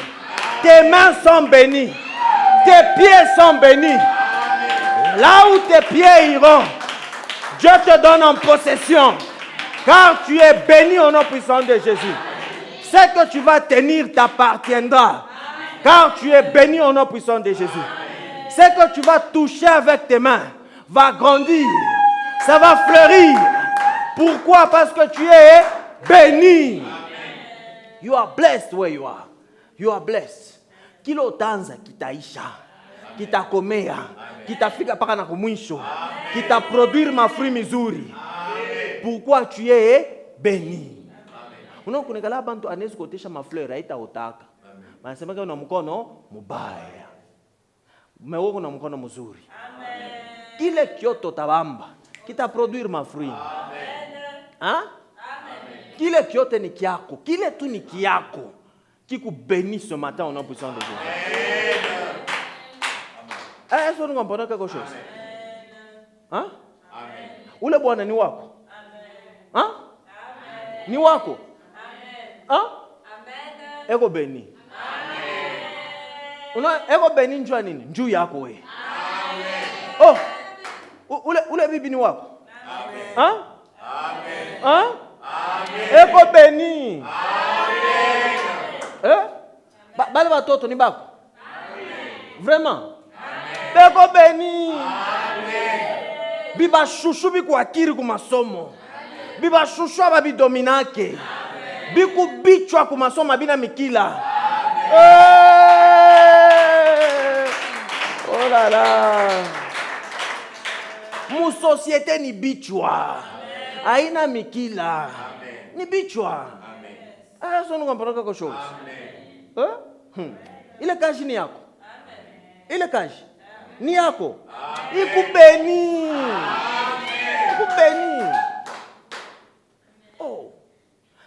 Tes mains sont bénies. Tes pieds sont bénis. Là où tes pieds iront, Dieu te donne en possession. Car tu es béni au nom puissant de Jésus. Ce que tu vas tenir t'appartiendra. Car tu es béni au nom puissant de Jésus. Ce que tu vas toucher avec tes mains va grandir. Ça va fleurir. Pourquoi? Parce que tu es béni. You are blessed where you are. You are blessed. Kilo tanza kitaisha. Kitakomea. Kitafika paka na kumwisho. Kitaproduire mafruit mizuri. Pourquoi tu es béni. Unaona kunekala bantu anaweza kuotesha mafleur haitaotaka. Wanasema una mkono mubaya. Wewe una mkono mzuri. Amen. Kile kioto tabamba kitaproduire mafruit. Amen. Hein? Amen. Kile kiote ni kiako. Kile tu ni kiako. Kikubéni ce matin au nom puissant de Jésus. Est-ce que nous comprenons quelque chose? Hein? Amen. Ule bwana ni wako? Amen. Hein? Amen. Ni wako? Amen. Hein? Amen. Eko béni. Amen. eko beni njua nini? Njuu yako we. Oh, ule bibi ni wako? Hein? Hein? Eko beni. Bale watoto ni bako? Vraiment? Eko beni. Biba shushu biku akiri kumasomo. Biba shushu ababi dominake. Biku bichwa kumasomo abina mikila. Oh là là. Mu société ni bichwa. Aina mikila. Ni bichwa. Est-ce que nous comprenons quelque chose? Ile kaji ni yako. Ile kaji ni yako. Ikubeni. Ikubeni. Oh.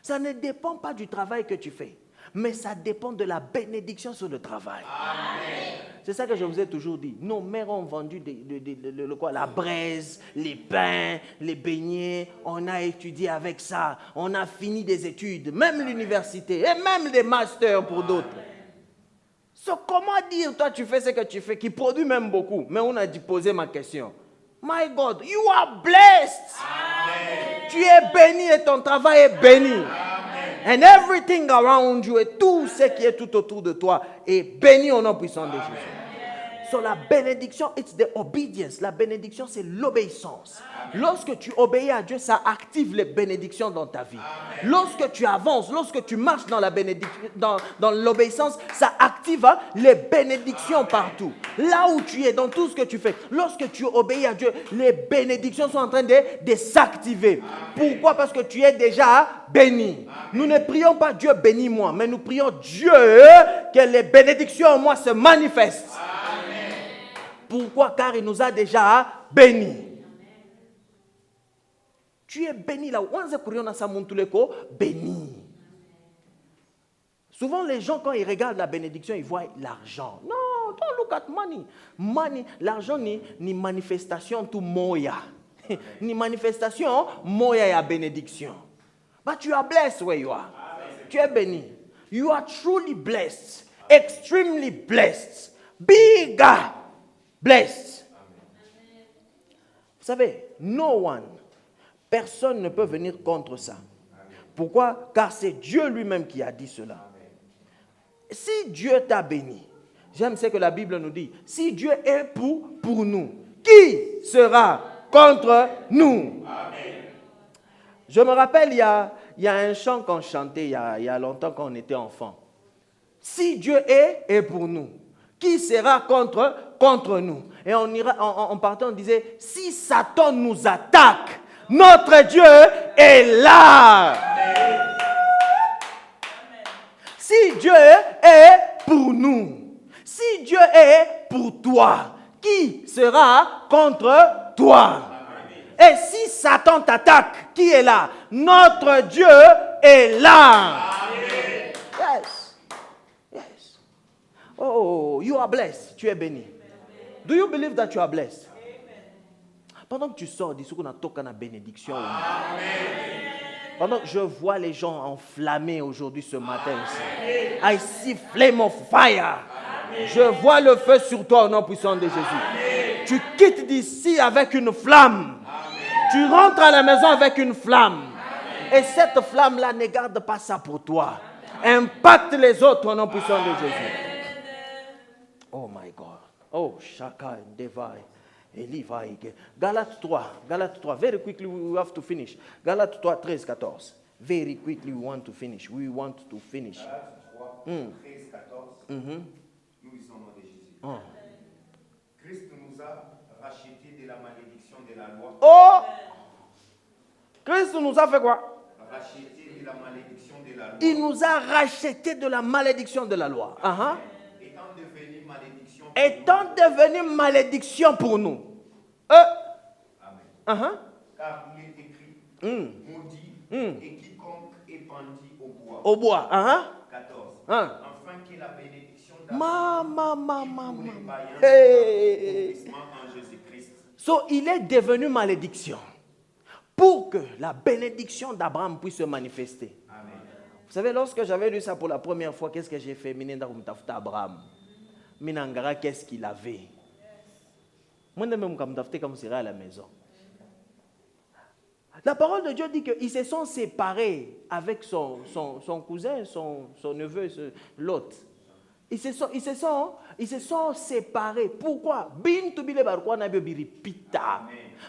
Ça ne dépend pas du travail que tu fais, mais ça dépend de la bénédiction sur le travail. Amen. C'est ça que je vous ai toujours dit. Nos mères ont vendu la braise, les pains, les beignets. On a étudié avec ça. On a fini des études, même l'université, et même des masters pour d'autres. So, comment dire, toi, tu fais ce que tu fais, qui produit même beaucoup. Mais on a dit poser ma question. My God, you are blessed. Amen. Tu es béni et ton travail est béni. Amen. And everything around you et tout ce qui est tout autour de toi est béni au nom puissant de Jésus. So la bénédiction, it's the obedience. La bénédiction, c'est l'obéissance. Lorsque tu obéis à Dieu, ça active les bénédictions dans ta vie. Amen. Lorsque tu avances, lorsque tu marches dans la bénédiction, dans l'obéissance, ça active les bénédictions partout. Là où tu es, dans tout ce que tu fais, lorsque tu obéis à Dieu, les bénédictions sont en train de s'activer. Pourquoi? Parce que tu es déjà béni. Nous ne prions pas Dieu bénis-moi, mais nous prions Dieu que les bénédictions en moi se manifestent. Pourquoi? Car il nous a déjà bénis. Tu es béni là. Béni. Souvent les gens quand ils regardent la bénédiction, ils voient l'argent. Non, don't look at money. Money, l'argent ni manifestation tout moya. Ni manifestation moya ya bénédiction. But you are blessed where you are. Tu es béni. You are truly blessed. Extremely blessed. Bigger. Blessed. Vous savez, no one, personne ne peut venir contre ça. Pourquoi? Car c'est Dieu lui-même qui a dit cela. Si Dieu t'a béni, j'aime ce que la Bible nous dit, si Dieu est pour nous, qui sera contre nous? Amen. Je me rappelle, il y a un chant qu'on chantait il y a longtemps quand on était enfant. Si Dieu est pour nous, qui sera contre nous? Et on partait, on disait, si Satan nous attaque, notre Dieu est là. Amen. Si Dieu est pour nous, si Dieu est pour toi, qui sera contre toi? Amen. Et si Satan t'attaque, qui est là? Notre Dieu est là. Amen. Yes. Yes. Oh, you are blessed. Tu es béni. Do you believe that you are blessed? Pendant que tu sors, dis qu'on a toqué la bénédiction. Amen. Pendant que je vois les gens enflammés aujourd'hui ce matin ici. I see flame of fire. Amen. Je vois le feu sur toi au nom puissant de Jésus. Amen. Tu quittes d'ici avec une flamme. Amen. Tu rentres à la maison avec une flamme. Amen. Et cette flamme-là, ne garde pas ça pour toi. Amen. Impacte les autres au nom puissant de Jésus. Oh my God. Oh, Shaka and Devai. Galates 3. Very quickly, we have to finish. Galates 3, 13, 14. Very quickly, we want to finish. Galates 3, 13, 14. Nous lisons au nom de Jésus. Oh. Christ nous a rachetés de la malédiction de la loi. Oh! Christ nous a fait quoi? Rachetés de la malédiction de la loi. Il nous a rachetés de la malédiction de la loi. Étant devenu malédiction pour nous. Amen. Car il est écrit, maudit et quiconque est pendu au bois. Au bois. 14. Afin que la bénédiction en Jésus-Christ. So, il est devenu malédiction pour que la bénédiction d'Abraham puisse se manifester. Amen. Vous savez, lorsque j'avais lu ça pour la première fois, qu'est-ce que j'ai fait? Abraham. Minangara, qu'est-ce qu'il avait? Moi, même comme il serait à la maison. La parole de Dieu dit qu'ils se sont séparés avec son cousin, son neveu, l'autre. Ils se sont séparés. Pourquoi?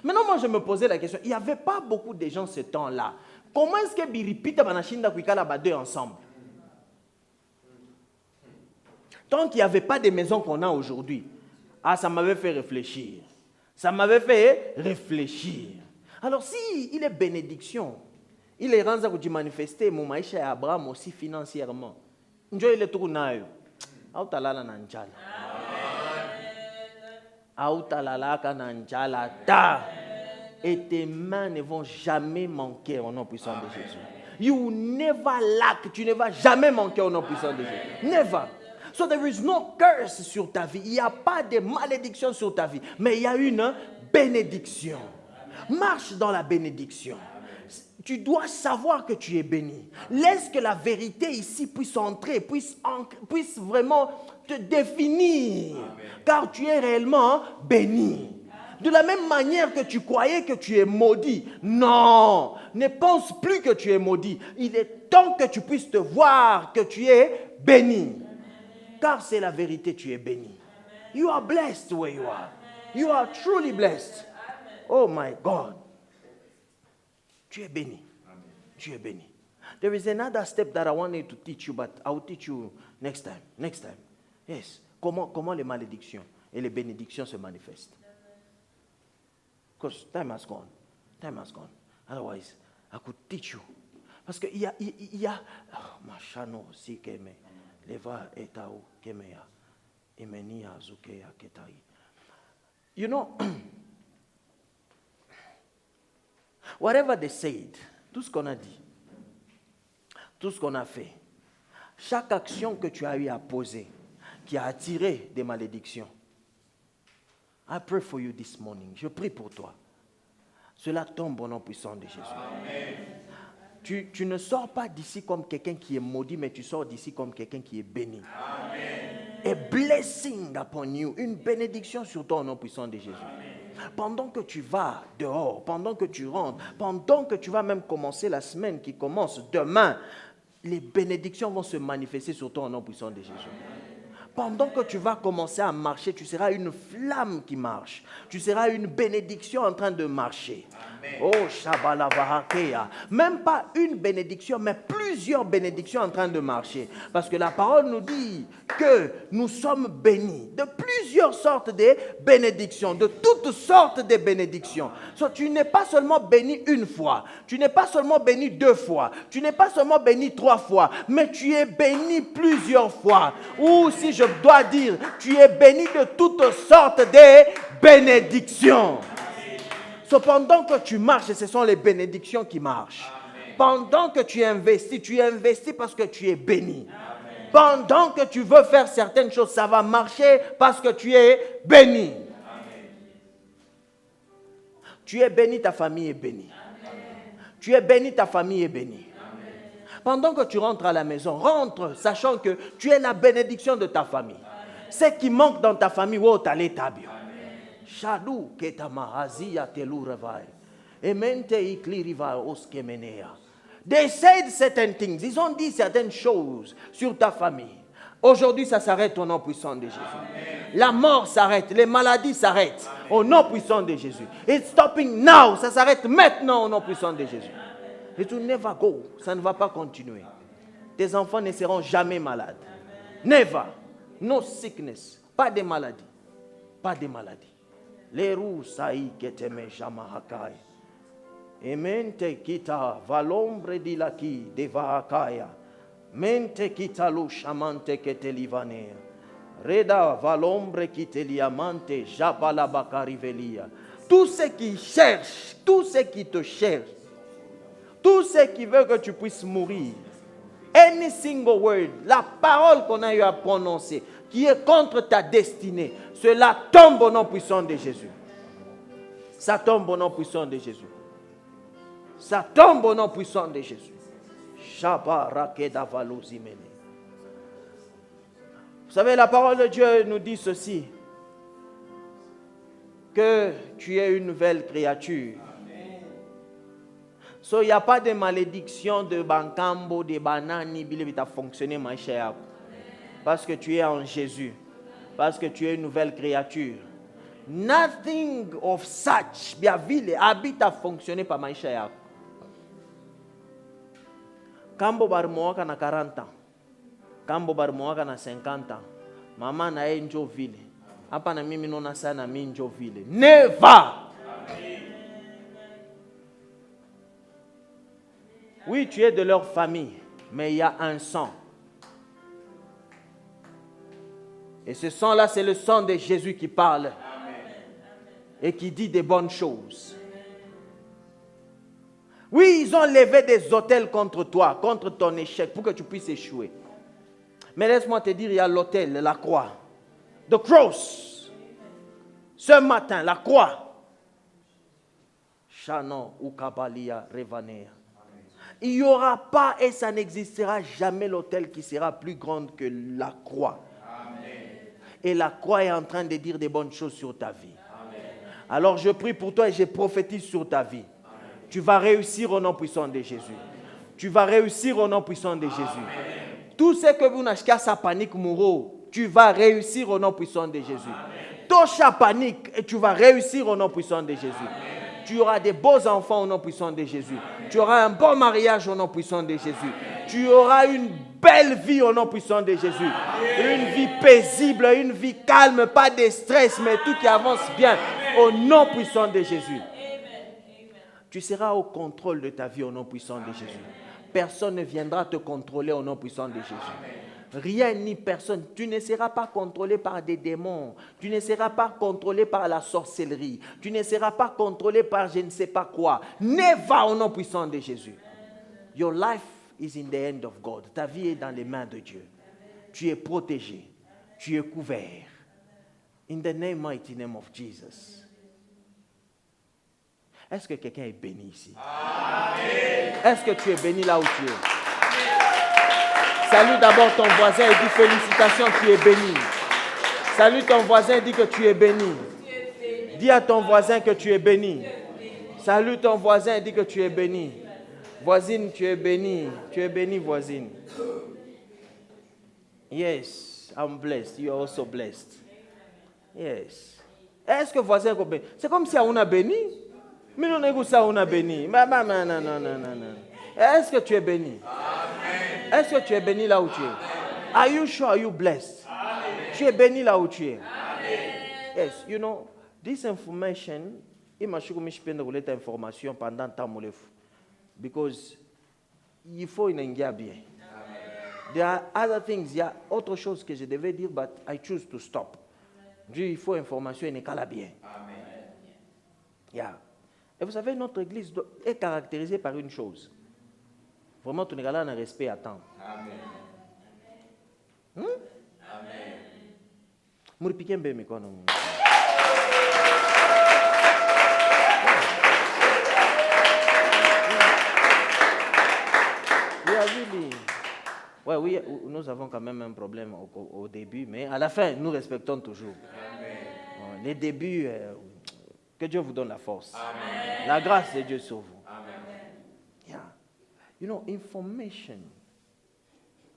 Maintenant, moi, je me posais la question. Il n'y avait pas beaucoup de gens ce temps-là. Comment est-ce que Biripita Banashinda Kwikala deux ensemble? Tant qu'il n'y avait pas de maisons qu'on a aujourd'hui, ça m'avait fait réfléchir. Alors, si il est bénédiction, il est rendu à manifester mon maïcha et Abraham aussi financièrement. Il est tout naïf. Autalala nanjala. Autalala kananjala ta. Et tes mains ne vont jamais manquer au nom puissant de Jésus. You never lack. Tu ne vas jamais manquer au nom puissant de Jésus. Never. So there is no curse sur ta vie. Il n'y a pas de malédiction sur ta vie. Mais il y a une bénédiction. Marche dans la bénédiction. Tu dois savoir que tu es béni. Laisse que la vérité ici puisse entrer, puisse vraiment te définir. Amen. Car tu es réellement béni. De la même manière que tu croyais que tu es maudit. Non, ne pense plus que tu es maudit. Il est temps que tu puisses te voir que tu es béni. Car c'est la vérité, tu es béni. You are blessed where you are. You are truly blessed. Oh my God. Tu es béni. Amen. Tu es béni. There is another step that I wanted to teach you, but I will teach you next time. Next time. Yes. Comment les malédictions et les bénédictions se manifestent. Because time has gone. Time has gone. Otherwise, I could teach you. Parce qu'il y a machano si keme leva etao kemeya imenia zukeya ketai. You know, whatever they said, tout ce qu'on a dit, tout ce qu'on a fait, chaque action que tu as eu à poser, qui a attiré des malédictions, I pray for you this morning. Je prie pour toi. Cela tombe au nom puissant de Jésus. Amen. Tu ne sors pas d'ici comme quelqu'un qui est maudit, mais tu sors d'ici comme quelqu'un qui est béni. Amen. A blessing upon you, une bénédiction sur toi au nom puissant de Jésus. Amen. Pendant que tu vas dehors, pendant que tu rentres, pendant que tu vas même commencer la semaine qui commence demain, les bénédictions vont se manifester sur toi au nom puissant de Jésus. Amen. Pendant que tu vas commencer à marcher, tu seras une flamme qui marche. Tu seras une bénédiction en train de marcher. Amen. Oh, Shabalavahakeya. Même pas une bénédiction, mais plusieurs bénédictions en train de marcher. Parce que la parole nous dit que nous sommes bénis de plusieurs sortes de bénédictions, de toutes sortes de bénédictions. So, tu n'es pas seulement béni une fois, tu n'es pas seulement béni 2 fois, tu n'es pas seulement béni 3 fois, mais tu es béni plusieurs fois. Ou si je dois dire, tu es béni de toutes sortes de bénédictions. So, pendant que tu marches, ce sont les bénédictions qui marchent. Amen. Pendant que tu investis parce que tu es béni. Amen. Pendant que tu veux faire certaines choses, ça va marcher parce que tu es béni. Amen. Tu es béni, ta famille est bénie. Amen. Tu es béni, ta famille est bénie. Amen. Pendant que tu rentres à la maison, rentre sachant que tu es la bénédiction de ta famille. Amen. Ce qui manque dans ta famille, Shadu ketamahazia telurevai. Emente ikliriva oskemenea. They said certain things. Ils ont dit certaines choses sur ta famille. Aujourd'hui, ça s'arrête au nom puissant de Jésus. Amen. La mort s'arrête, les maladies s'arrêtent. Amen. Au nom puissant de Jésus. It's stopping now. Ça s'arrête maintenant au nom puissant de Jésus. It will never go. Ça ne va pas continuer. Tes enfants ne seront jamais malades. Never. No sickness. Pas de maladie. Pas de maladie. Les roues saï keteme jamahakai. Emente kita valombre di laki devahakaya. Mente kita lu shamante ketelivanea. Reda valombre kiteliamante jabalabakarivelia. Tous ceux qui cherchent, tous ceux qui te cherchent, tous ceux qui veulent que tu puisses mourir, any single word, la parole qu'on a eu à prononcer, qui est contre ta destinée, cela tombe au nom puissant de Jésus. Ça tombe au nom puissant de Jésus. Ça tombe au nom puissant de Jésus. savez, la parole de Dieu nous dit ceci, que tu es une nouvelle créature. So, il n'y a pas de malédiction de bancambo, de banani, qui a fonctionné, ma chère. Parce que tu es en Jésus. Parce que tu es une nouvelle créature. Nothing of such, bien ville, habite à fonctionner par ma chère. Kambo barmoaka na 40 ans. Kambo barmoaka na 50 ans. Maman na enjo ville. Apa na mimi nona sana minjo ville. Never! Oui, tu es de leur famille, mais il y a un sang. Et ce sang-là, c'est le sang de Jésus qui parle. Amen. Et qui dit des bonnes choses. Oui, ils ont levé des autels contre toi, contre ton échec, pour que tu puisses échouer. Mais laisse-moi te dire, il y a l'autel, la croix. The cross. Ce matin, la croix. Shano ou Kabalia Revanea. Il n'y aura pas et ça n'existera jamais l'autel qui sera plus grande que la croix. Amen. Et la croix est en train de dire des bonnes choses sur ta vie. Amen. Alors je prie pour toi et je prophétise sur ta vie. Amen. Tu vas réussir au nom puissant de Jésus. Tu vas réussir au nom puissant de Jésus. Amen. Tout ce que vous n'achetez qu'à sa panique mourot, tu vas réussir au nom puissant de Jésus. Tocha panique et tu vas réussir au nom puissant de Jésus. Amen. Tu auras des beaux enfants au nom puissant de Jésus. Tu auras un bon mariage au nom puissant de Jésus. Tu auras une belle vie au nom puissant de Jésus. Une vie paisible, une vie calme, pas de stress, mais tout qui avance bien au nom puissant de Jésus. Tu seras au contrôle de ta vie au nom puissant de Jésus. Personne ne viendra te contrôler au nom puissant de Jésus. Rien ni personne. Tu ne seras pas contrôlé par des démons. Tu ne seras pas contrôlé par la sorcellerie. Tu ne seras pas contrôlé par je ne sais pas quoi. Never au nom puissant de Jésus. Your life is in the hand of God. Ta vie est dans les mains de Dieu. Tu es protégé. Tu es couvert. In the mighty name of Jesus. Est-ce que quelqu'un est béni ici? Amen. Est-ce que tu es béni là où tu es? Salue d'abord ton voisin et dis félicitations, tu es béni. Salue ton voisin et dis que tu es béni. Dis à ton voisin que tu es béni. Salue ton voisin et dis que tu es béni. Voisine, tu es béni. Tu es béni, voisine. Yes, I'm blessed. You are also blessed. Yes. Est-ce que voisin est béni? C'est comme si on a béni. Mais non, on a béni. Non. Est-ce que tu es béni? Est-ce que tu es béni là où tu es? Amen. Are you sure? Are you blessed? Amen. Tu es béni là où tu es? Amen. Yes, you know, this information, il m'a choisi de donner cette information pendant tant de temps. Because il faut une engia bien. There are other things, il y a autre chose que je devais dire, but I choose to stop. Dieu, il faut information et n'est qu'à la bien. Amen. Yeah. Et vous savez, notre église est caractérisée par une chose. Vraiment, tu n'es pas là dans le respect à temps. Amen. Amen. Mouripiquem be me kono. Oui, nous avons quand même un problème au début, mais à la fin, nous respectons toujours. Amen. Les débuts, que Dieu vous donne la force. Amen. La grâce de Dieu sur vous. Amen. Yeah. You know, information.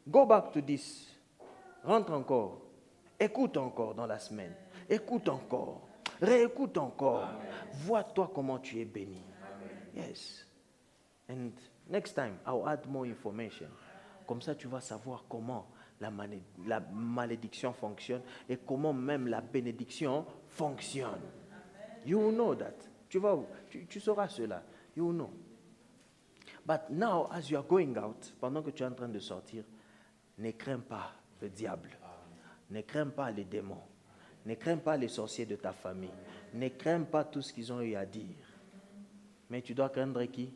Go back to this. Rentre encore. Écoute encore dans la semaine. Écoute encore. Réécoute encore. Amen. Vois-toi comment tu es béni. Amen. Yes. And next time, I'll add more information. Comme ça, tu vas savoir comment la malédiction fonctionne et comment même la bénédiction fonctionne. Amen. You will know that. Tu sauras cela. You will know. But now, as you are going out, pendant que tu es en train de sortir, ne crains pas le diable. Ne crains pas les démons. Ne crains pas les sorciers de ta famille. Ne crains pas tout ce qu'ils ont eu à dire. Mais tu dois craindre qui?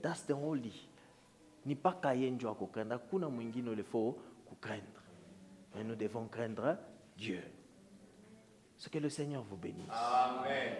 That's the only. Ni pas kayenjo à craindre. Kuna mwingine le faut craindre. Mais nous devons craindre Dieu. Ce que le Seigneur vous bénisse. Amen.